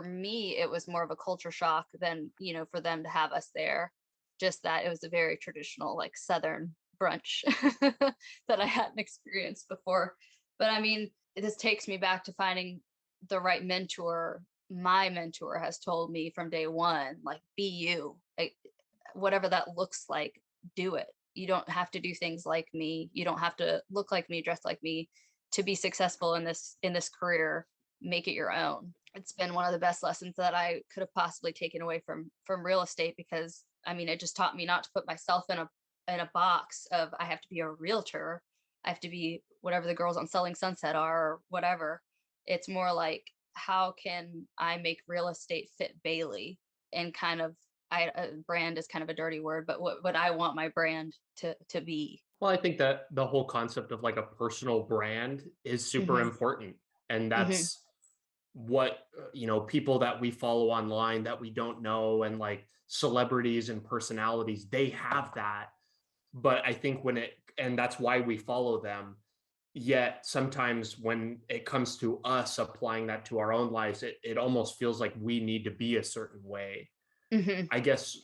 me, it was more of a culture shock than, for them to have us there. Just that it was a very traditional, like Southern brunch that I hadn't experienced before. But I mean, this takes me back to finding the right mentor. My mentor has told me from day one, like, be you. Whatever that looks like, do it. You don't have to do things like me. You don't have to look like me, dress like me to be successful in this career. Make it your own. It's been one of the best lessons that I could have possibly taken away from real estate, because I mean, it just taught me not to put myself in a box of, I have to be a realtor. I have to be whatever the girls on Selling Sunset are, or whatever. It's more like, how can I make real estate fit Bailey, and kind of, brand is kind of a dirty word, but what I want my brand to be.
Well, I think that the whole concept of like a personal brand is super
Hmm.
important. And
Hmm.
that's what, people that we follow online that we don't know, and like celebrities and personalities, they have that. But I think and that's why we follow them. Yet sometimes when it comes to us applying that to our own lives, it almost feels like we need to be a certain way.
Hmm.
I guess,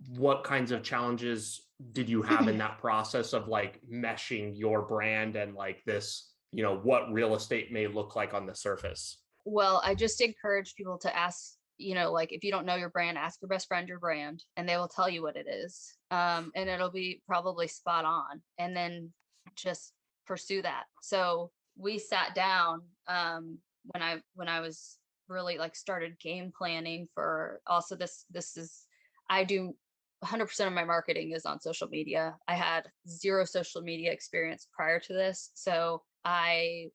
what kinds of challenges did you have in that process of like meshing your brand and like this, what real estate may look like on the surface?
Well, I just encourage people to ask, like, if you don't know your brand, ask your best friend your brand, and they will tell you what it is. And it'll be probably spot on. And then just pursue that. So we sat down, when I was really like started game planning for, also this is, I do 100% of my marketing is on social media. I had zero social media experience prior to this. So I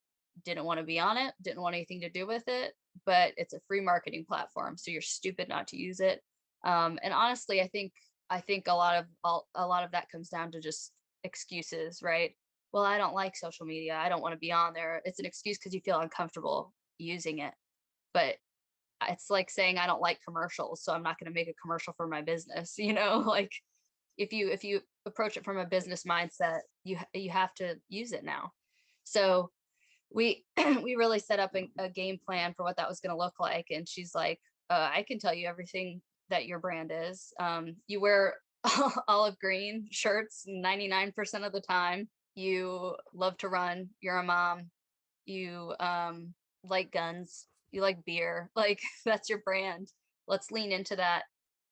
didn't want to be on it, didn't want anything to do with it, but it's a free marketing platform, so you're stupid not to use it. And honestly, I think a lot of that comes down to just excuses, right? Well, I don't like social media. I don't want to be on there. It's an excuse because you feel uncomfortable using it. But it's like saying I don't like commercials, so I'm not going to make a commercial for my business, like, if you approach it from a business mindset, you have to use it now. So we we really set up a game plan for what that was going to look like. And she's like, I can tell you everything that your brand is. You wear olive green shirts 99% of the time. You love to run. You're a mom. You like guns. You like beer. Like, that's your brand. Let's lean into that,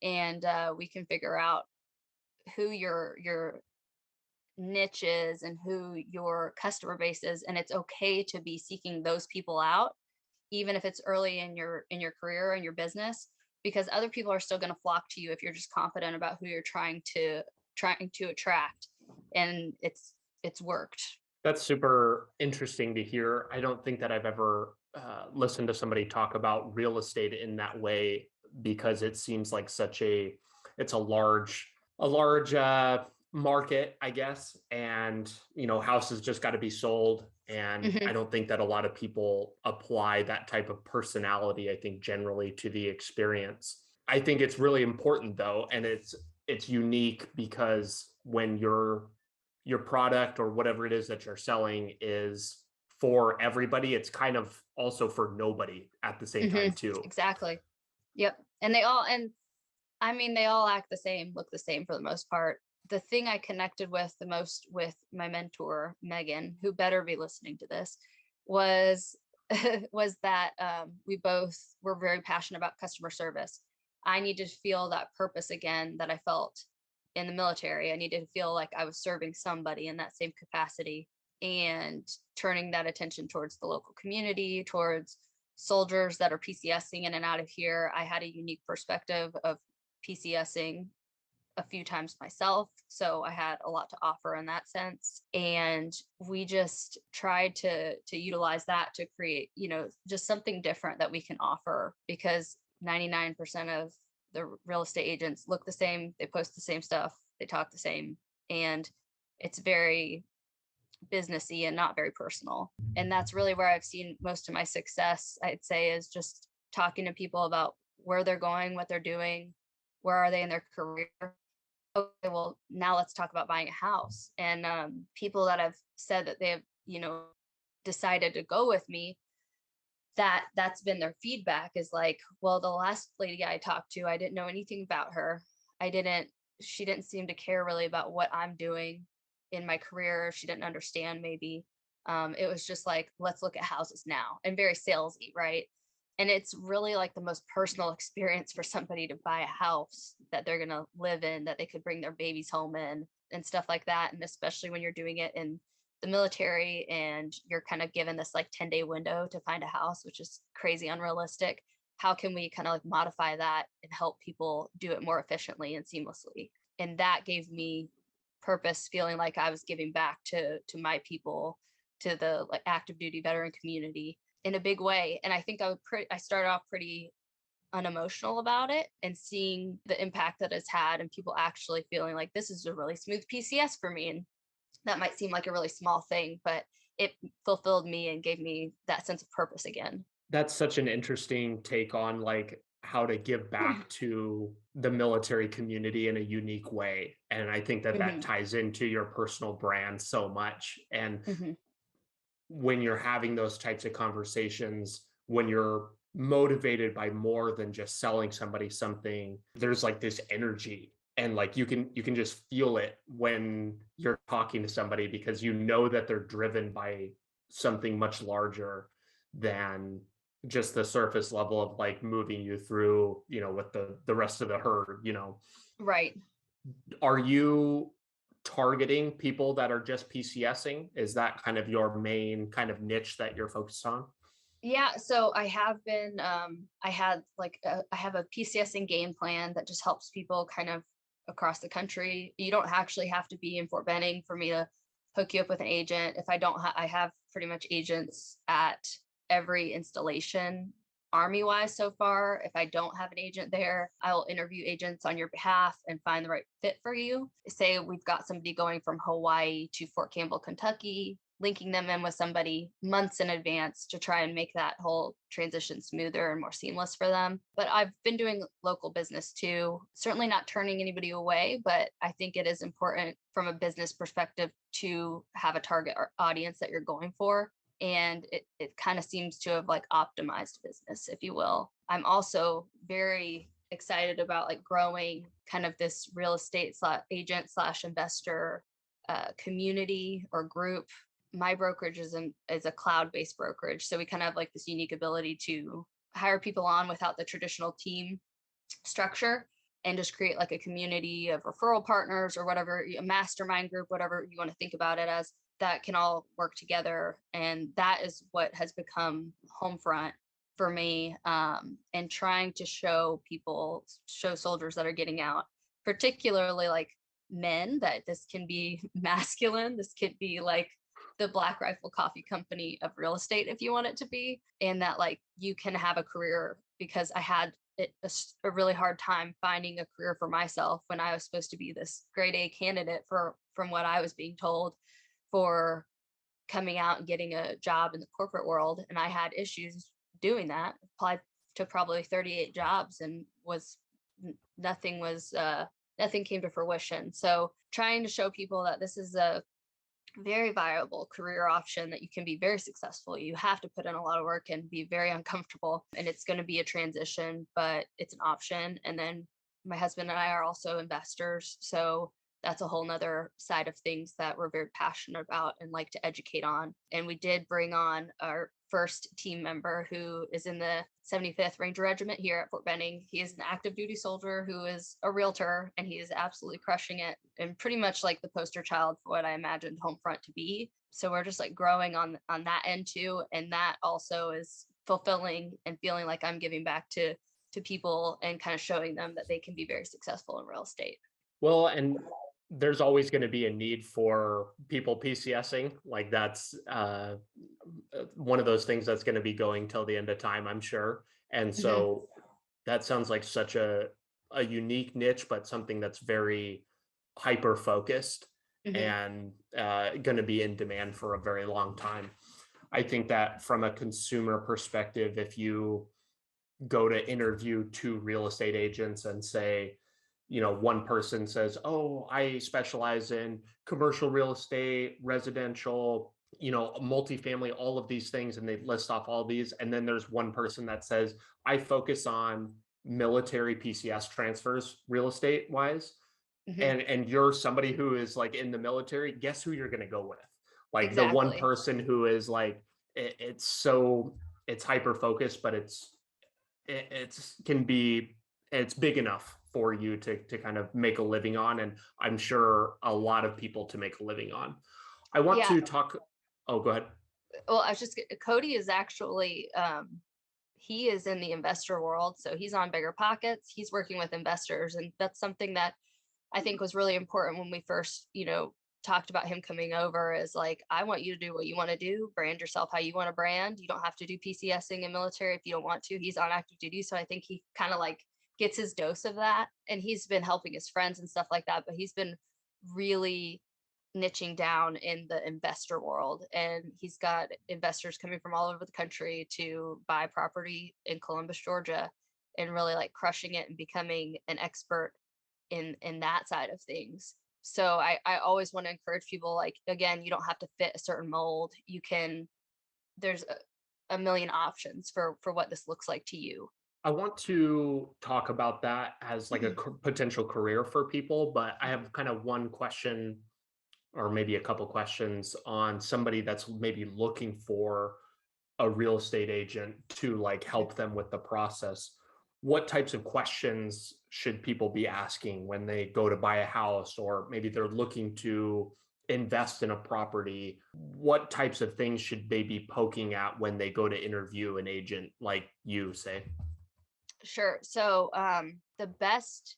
and we can figure out who your niches and who your customer base is. And it's okay to be seeking those people out, even if it's early in your career and your business, because other people are still going to flock to you if you're just confident about who you're trying to attract. And it's worked.
That's super interesting to hear. I don't think that I've ever listened to somebody talk about real estate in that way, because it seems like it's a large market, I guess. And, houses just got to be sold. And
Hmm.
I don't think that a lot of people apply that type of personality, I think, generally to the experience. I think it's really important though. And it's unique because when your product or whatever it is that you're selling is for everybody, it's kind of also for nobody at the same
Hmm.
time too.
Exactly. Yep. And I mean, they all act the same, look the same for the most part. The thing I connected with the most with my mentor, Megan, who better be listening to this, was was that we both were very passionate about customer service. I needed to feel that purpose again that I felt in the military. I needed to feel like I was serving somebody in that same capacity, and turning that attention towards the local community, towards soldiers that are PCSing in and out of here. I had a unique perspective of PCSing a few times myself, so I had a lot to offer in that sense. And we just tried to utilize that to create, just something different that we can offer, because 99% of the real estate agents look the same, they post the same stuff, they talk the same, and it's very businessy and not very personal. And that's really where I've seen most of my success, I'd say, is just talking to people about where they're going, what they're doing, where are they in their career, okay, well, now let's talk about buying a house. And people that have said that they have, decided to go with me, that's been their feedback is like, well, the last lady I talked to, I didn't know anything about her. I didn't, she didn't seem to care really about what I'm doing in my career. She didn't understand maybe. It was just like, let's look at houses now, and very salesy, right? And it's really like the most personal experience for somebody to buy a house that they're going to live in, that they could bring their babies home in and stuff like that. And especially when you're doing it in the military and you're kind of given this like 10-day window to find a house, which is crazy unrealistic. How can we kind of like modify that and help people do it more efficiently and seamlessly? And that gave me purpose, feeling like I was giving back to my people, to the like active duty veteran community in a big way. And I think I started off pretty unemotional about it, and seeing the impact that it's had and people actually feeling like this is a really smooth PCS for me. And that might seem like a really small thing, but it fulfilled me and gave me that sense of purpose again.
That's such an interesting take on like how to give back to the military community in a unique way. And I think that that
Hmm.
ties into your personal brand so much. And
Hmm.
when you're having those types of conversations, when you're motivated by more than just selling somebody something, there's like this energy, and like you can just feel it when you're talking to somebody, because you know that they're driven by something much larger than just the surface level of like moving you through, with the rest of the herd.
Right.
Are you targeting people that are just PCSing? Is that kind of your main kind of niche that you're focused on?
Yeah, so I have been I have a PCSing game plan that just helps people kind of across the country. You don't actually have to be in Fort Benning for me to hook you up with an agent. If I don't I have pretty much agents at every installation army wise so far. If I don't have an agent there, I will interview agents on your behalf and find the right fit for you. Say we've got somebody going from Hawaii to Fort Campbell, Kentucky, linking them in with somebody months in advance to try and make that whole transition smoother and more seamless for them. But I've been doing local business too, certainly not turning anybody away, but I think it is important from a business perspective to have a target audience that you're going for. And it kind of seems to have like optimized business, if you will. I'm also very excited about like growing kind of this real estate agent slash investor community or group. My brokerage is a cloud-based brokerage, so we kind of have like this unique ability to hire people on without the traditional team structure, and just create like a community of referral partners or whatever, a mastermind group, whatever you want to think about it as, that can all work together. And that is what has become Homefront for me, and trying to show soldiers that are getting out, particularly like men, that this can be masculine. This could be like the Black Rifle Coffee Company of real estate if you want it to be, and that like you can have a career. Because I had a really hard time finding a career for myself when I was supposed to be this grade A candidate from what I was being told for coming out and getting a job in the corporate world. And I had issues doing that. Applied to probably 38 jobs and nothing came to fruition. So trying to show people that this is a very viable career option, that you can be very successful. You have to put in a lot of work and be very uncomfortable, and it's going to be a transition, but it's an option. And then my husband and I are also investors, so that's a whole nother side of things that we're very passionate about and like to educate on. And we did bring on our first team member, who is in the 75th Ranger Regiment here at Fort Benning. He is an active duty soldier who is a realtor, and he is absolutely crushing it, and pretty much like the poster child for what I imagined Homefront to be. So we're just like growing on that end too. And that also is fulfilling and feeling like I'm giving back to people and kind of showing them that they can be very successful in real estate.
Well, and there's always going to be a need for people PCSing. Like that's one of those things that's going to be going till the end of time, I'm sure. And
Hmm.
so that sounds like such a unique niche, but something that's very hyper focused
Hmm.
and going to be in demand for a very long time. I think that from a consumer perspective, if you go to interview two real estate agents and say, one person says, oh, I specialize in commercial real estate, residential, multifamily, all of these things. And they list off all these. And then there's one person that says, I focus on military PCS transfers real estate wise.
Mhm.
And you're somebody who is like in the military, guess who you're going to go with? Like the one
Exactly.
person who is like, it's hyper focused, but it's big enough for you to kind of make a living on. And I'm sure a lot of people to make a living on. I want
Yeah.
to talk. Oh, go ahead.
Well, Cody is actually, he is in the investor world. So he's on Bigger Pockets. He's working with investors. And that's something that I think was really important when we first, talked about him coming over, is like, I want you to do what you want to do, brand yourself how you want to brand. You don't have to do PCSing in military if you don't want to. He's on active duty. So I think he kind of like gets his dose of that. And he's been helping his friends and stuff like that. But he's been really niching down in the investor world, and he's got investors coming from all over the country to buy property in Columbus, Georgia, and really like crushing it and becoming an expert in that side of things. So I always want to encourage people, like, again, you don't have to fit a certain mold. You can, there's a million options for what this looks like to you.
I want to talk about that as like a potential career for people, but I have kind of one question or maybe a couple questions on somebody that's maybe looking for a real estate agent to like help them with the process. What types of questions should people be asking when they go to buy a house, or maybe they're looking to invest in a property? What types of things should they be poking at when they go to interview an agent like you, say?
Sure. So the best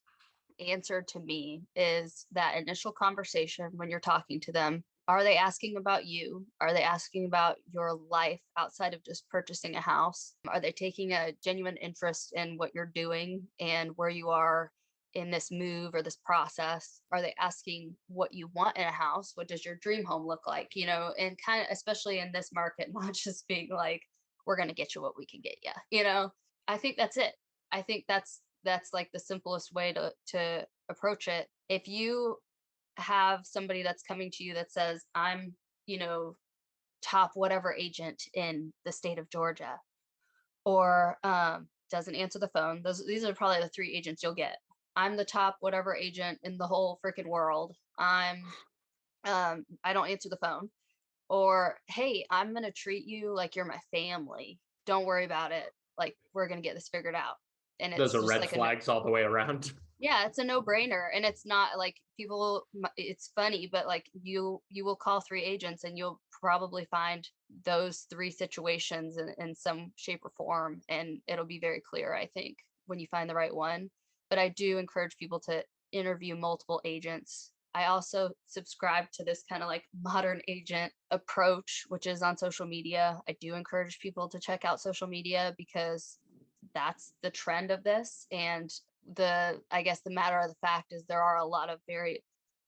answer to me is that initial conversation when you're talking to them. Are they asking about you? Are they asking about your life outside of just purchasing a house? Are they taking a genuine interest in what you're doing and where you are in this move or this process? Are they asking what you want in a house? What does your dream home look like? And kind of, especially in this market, not just being like, we're going to get you what we can get you. I think that's it. I think that's like the simplest way to approach it. If you have somebody that's coming to you that says, I'm, you know, top whatever agent in the state of Georgia, or doesn't answer the phone. These are probably the three agents you'll get. I'm the top whatever agent in the whole freaking world. I don't answer the phone. Or, hey, I'm gonna treat you like you're my family. Don't worry about it. Like, we're gonna get this figured out. And
Those
it's
are
just
red
like
flags all the way around.
yeah, it's a no-brainer. And it's not like it's funny, but like you will call three agents and you'll probably find those three situations in some shape or form, and it'll be very clear, I think, when you find the right one. But I do encourage people to interview multiple agents. I also subscribe to this kind of like modern agent approach, which is on social media. I do encourage people to check out social media because that's the trend of this. And I guess the matter of the fact is there are a lot of very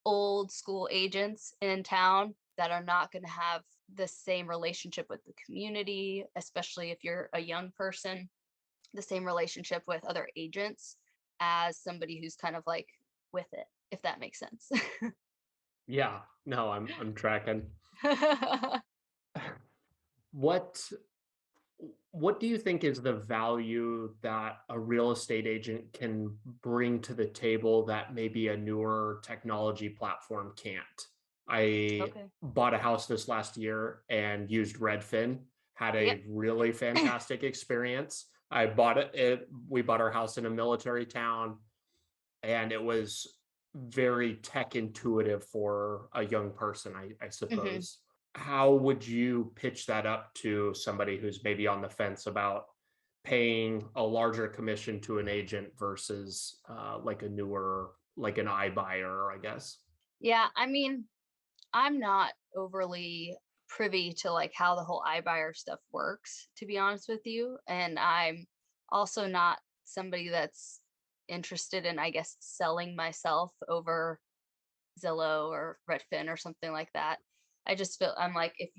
old school agents in town that are not going to have the same relationship with the community, especially if you're a young person, the same relationship with other agents as somebody who's kind of like with it, if that makes sense.
Yeah, no, I'm tracking. What what do you think is the value that a real estate agent can bring to the table that maybe a newer technology platform can't? I
Okay.
bought a house this last year and used Redfin, had
Yep.
a really fantastic experience. We bought our house in a military town, and it was very tech intuitive for a young person, I
Hmm.
suppose. How would you pitch that up to somebody who's maybe on the fence about paying a larger commission to an agent versus like a newer, like an iBuyer, I guess?
Yeah, I mean, I'm not overly privy to like how the whole iBuyer stuff works, to be honest with you. And I'm also not somebody that's interested in, I guess, selling myself over Zillow or Redfin or something like that. I just feel I'm like, if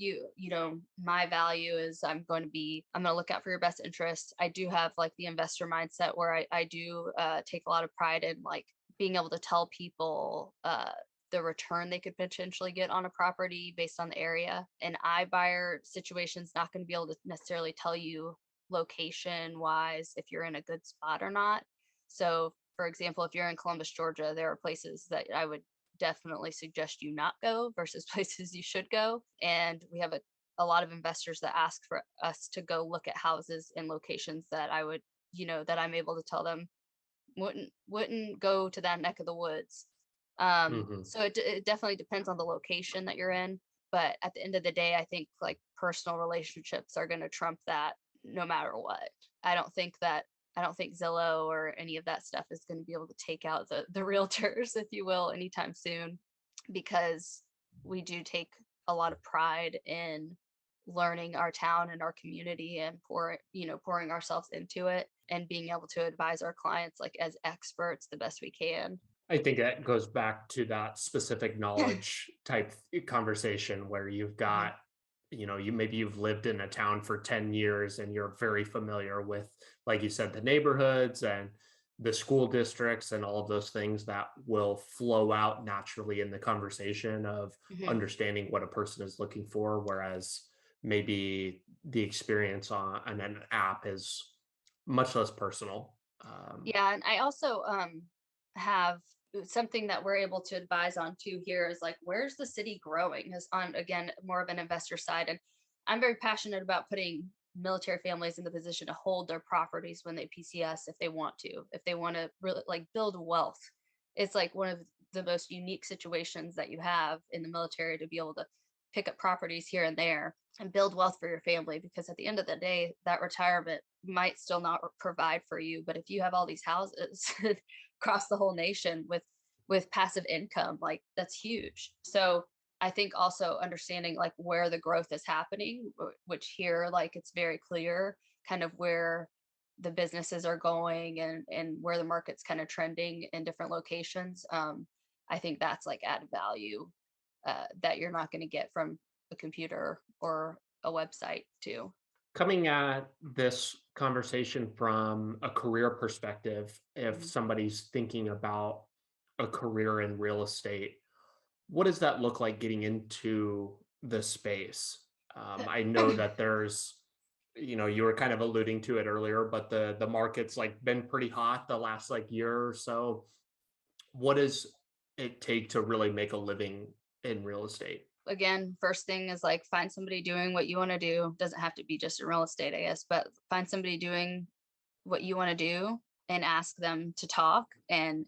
my value is I'm going to look out for your best interest. I do have like the investor mindset where I do take a lot of pride in like being able to tell people the return they could potentially get on a property based on the area. An iBuyer situation is not going to be able to necessarily tell you location wise if you're in a good spot or not. So, for example, if you're in Columbus, Georgia, there are places that I would definitely suggest you not go versus places you should go. And we have a lot of investors that ask for us to go look at houses in locations that I would, that I'm able to tell them wouldn't go to that neck of the woods.
Hmm.
So it definitely depends on the location that you're in. But at the end of the day, I think like personal relationships are going to trump that no matter what. I don't think that I don't think Zillow or any of that stuff is going to be able to take out the realtors, if you will, anytime soon, because we do take a lot of pride in learning our town and our community and pouring ourselves into it and being able to advise our clients like as experts the best we can.
I think that goes back to that specific knowledge type conversation where you've
Mhm.
got, you've lived in a town for 10 years and you're very familiar with, like you said, the neighborhoods and the school districts and all of those things that will flow out naturally in the conversation of
Mhm.
understanding what a person is looking for. Whereas maybe the experience on an app is much less personal.
Yeah, and I also have something that we're able to advise on too here is like where's the city growing is on again more of an investor side. And I'm very passionate about putting military families in the position to hold their properties when they PCS if they want to really like build wealth. It's like one of the most unique situations that you have in the military to be able to pick up properties here and there and build wealth for your family, because at the end of the day that retirement might still not provide for you, but if you have all these houses across the whole nation with passive income, like that's huge. So I think also understanding like where the growth is happening, which here like it's very clear kind of where the businesses are going and where the market's kind of trending in different locations. I think that's like added value that you're not going to get from a computer or a website too.
Coming at this conversation from a career perspective, if
Mhm.
somebody's thinking about a career in real estate, what does that look like getting into the space? I know that there's, you were kind of alluding to it earlier, but the market's like been pretty hot the last like year or so. What does it take to really make a living in real estate?
Again, first thing is like find somebody doing what you want to do. Doesn't have to be just in real estate, I guess, but find somebody doing what you want to do and ask them to talk and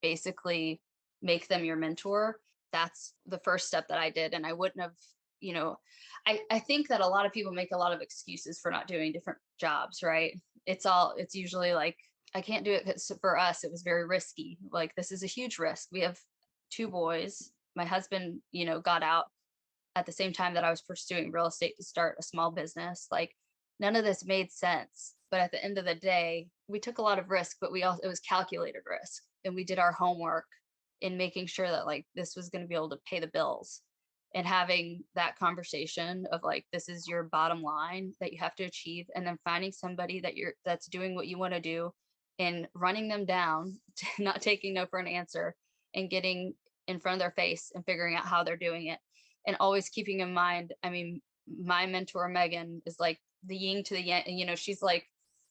basically make them your mentor. That's the first step that I did. And I wouldn't have, you know, I think that a lot of people make a lot of excuses for not doing different jobs, right? It's usually like, I can't do it because for us, it was very risky. Like, this is a huge risk. We have two boys. My husband, got out at the same time that I was pursuing real estate to start a small business. Like, none of this made sense. But at the end of the day, we took a lot of risk, but it was calculated risk. And we did our homework in making sure that like this was going to be able to pay the bills, and having that conversation of like, this is your bottom line that you have to achieve. And then finding somebody that's doing what you want to do and running them down, not taking no for an answer, and getting in front of their face and figuring out how they're doing it. And always keeping in mind, I mean, my mentor Megan is like the yin to the yang. She's like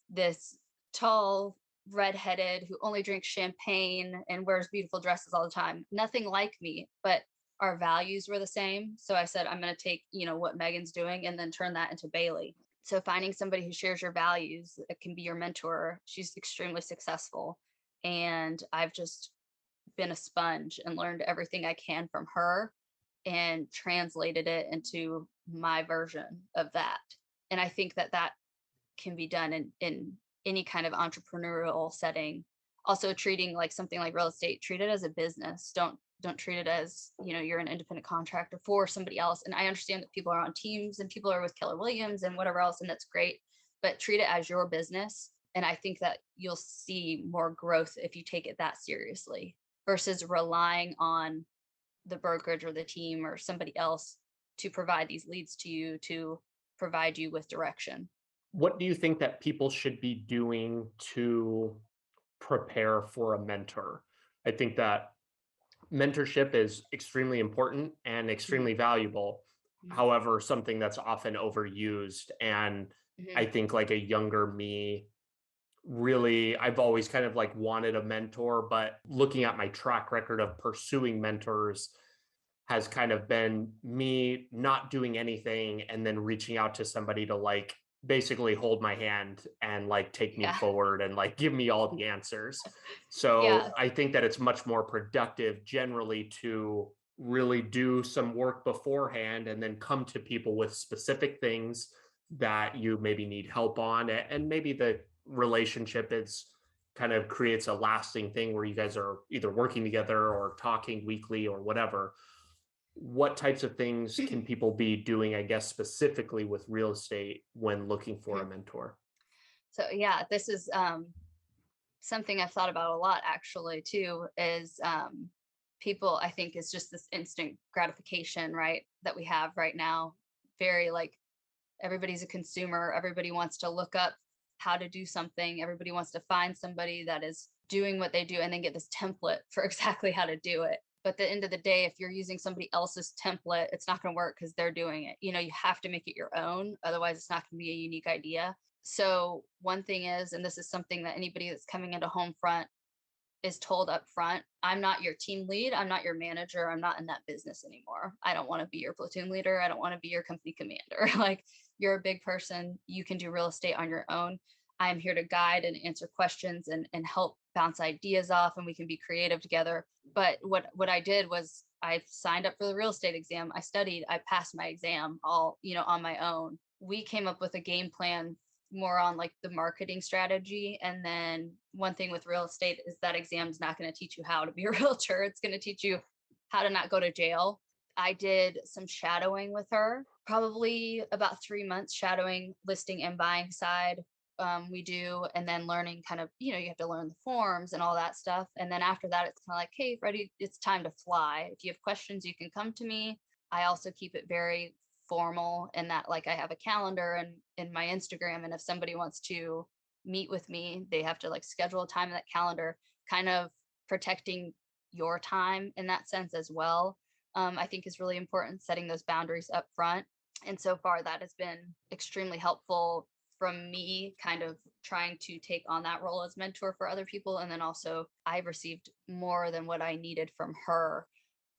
this tall redheaded who only drinks champagne and wears beautiful dresses all the time. Nothing like me, but our values were the same. So I said, I'm going to take, what Megan's doing and then turn that into Bailey. So finding somebody who shares your values that can be your mentor. She's extremely successful. And I've just been a sponge and learned everything I can from her and translated it into my version of that. And I think that that can be done in any kind of entrepreneurial setting. Also treating like something like real estate, treat it as a business. Don't treat it as, you're an independent contractor for somebody else. And I understand that people are on teams and people are with Keller Williams and whatever else, and that's great, but treat it as your business. And I think that you'll see more growth if you take it that seriously versus relying on the brokerage or the team or somebody else to provide these leads to you to provide you with direction.
What do you think that people should be doing to prepare for a mentor? I think that mentorship is extremely important and
Mhm,
extremely valuable.
mhm,
However, something that's often overused. And I
mhm.
think like a younger me, really, I've always kind of like wanted a mentor, but looking at my track record of pursuing mentors has kind of been me not doing anything and then reaching out to somebody to like basically hold my hand and like take me
Yeah,
forward and like give me all the answers. So
yeah,
I think that it's much more productive generally to really do some work beforehand and then come to people with specific things that you maybe need help on. And maybe the relationship is kind of creates a lasting thing where you guys are either working together or talking weekly or whatever. What types of things can people be doing, I guess, specifically with real estate when looking for a
mhm.
mentor?
So yeah, this is something I've thought about a lot actually too, is people, I think, is just this instant gratification, right? That we have right now. Very like everybody's a consumer. Everybody wants to look up how to do something. Everybody wants to find somebody that is doing what they do and then get this template for exactly how to do it. But at the end of the day, if you're using somebody else's template, it's not going to work because they're doing it. You have to make it your own. Otherwise, it's not going to be a unique idea. So, one thing is, and this is something that anybody that's coming into Homefront is told up front, I'm not your team lead. I'm not your manager. I'm not in that business anymore. I don't want to be your platoon leader. I don't want to be your company commander. Like, you're a big person. You can do real estate on your own. I'm here to guide and answer questions and help bounce ideas off, and we can be creative together. But what I did was I signed up for the real estate exam. I studied, I passed my exam all, on my own. We came up with a game plan more on like the marketing strategy. And then one thing with real estate is that exam is not going to teach you how to be a realtor. It's going to teach you how to not go to jail. I did some shadowing with her, probably about 3 months shadowing listing and buying side. We do, and then learning kind of, you have to learn the forms and all that stuff. And then after that, it's kind of like, hey, Freddie, it's time to fly. If you have questions, you can come to me. I also keep it very formal in that like I have a calendar and in my Instagram, and if somebody wants to meet with me, they have to like schedule a time in that calendar, kind of protecting your time in that sense as well. I think is really important, setting those boundaries up front. And so far that has been extremely helpful from me kind of trying to take on that role as mentor for other people. And then also I've received more than what I needed from her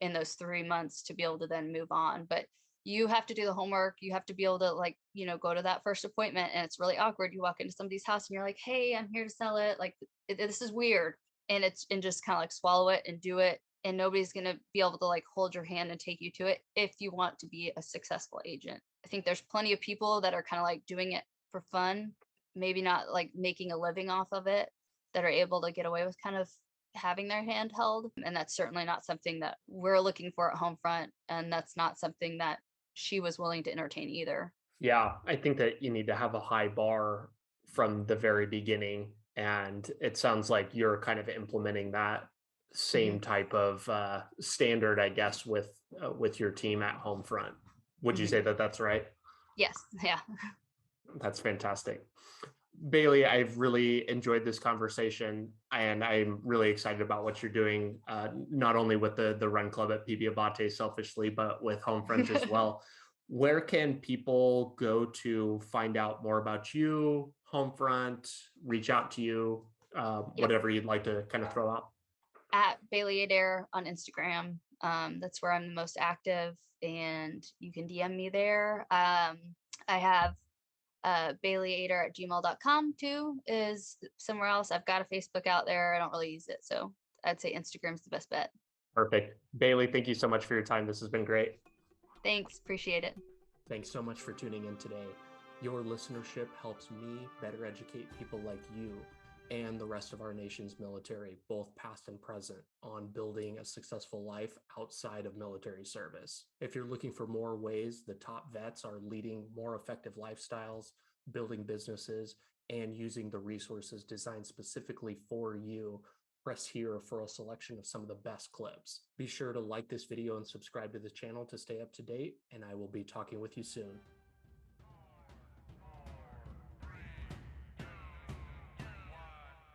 in those 3 months to be able to then move on. But you have to do the homework. You have to be able to like, go to that first appointment, and it's really awkward. You walk into somebody's house and you're like, hey, I'm here to sell it. Like, this is weird. And just kind of like swallow it and do it. And nobody's going to be able to like hold your hand and take you to it if you want to be a successful agent. I think there's plenty of people that are kind of like doing it for fun, maybe not like making a living off of it, that are able to get away with kind of having their hand held. And that's certainly not something that we're looking for at Homefront. And that's not something that she was willing to entertain either.
Yeah, I think that you need to have a high bar from the very beginning. And it sounds like you're kind of implementing that
Hmm.
same type of standard, I guess, with your team at Homefront. Would you
Hmm.
say that that's right?
Yes. Yeah.
That's fantastic. Bailey, I've really enjoyed this conversation, and I'm really excited about what you're doing, not only with the Run Club at PB Abate selfishly, but with Homefront as well. Where can people go to find out more about you, Homefront, reach out to you,
Yes.
whatever you'd like to kind of throw out?
At Bailey Ader on Instagram. That's where I'm the most active, and you can DM me there. I have BaileyAder@gmail.com too, is somewhere else. I've got a Facebook out there. I don't really use it. So I'd say Instagram's the best bet.
Perfect. Bailey, thank you so much for your time. This has been great.
Thanks. Appreciate it.
Thanks so much for tuning in today. Your listenership helps me better educate people like you and the rest of our nation's military, both past and present, on building a successful life outside of military service. If you're looking for more ways the top vets are leading more effective lifestyles, building businesses, and using the resources designed specifically for you, press here for a selection of some of the best clips. Be sure to like this video and subscribe to the channel to stay up to date, and I will be talking with you soon.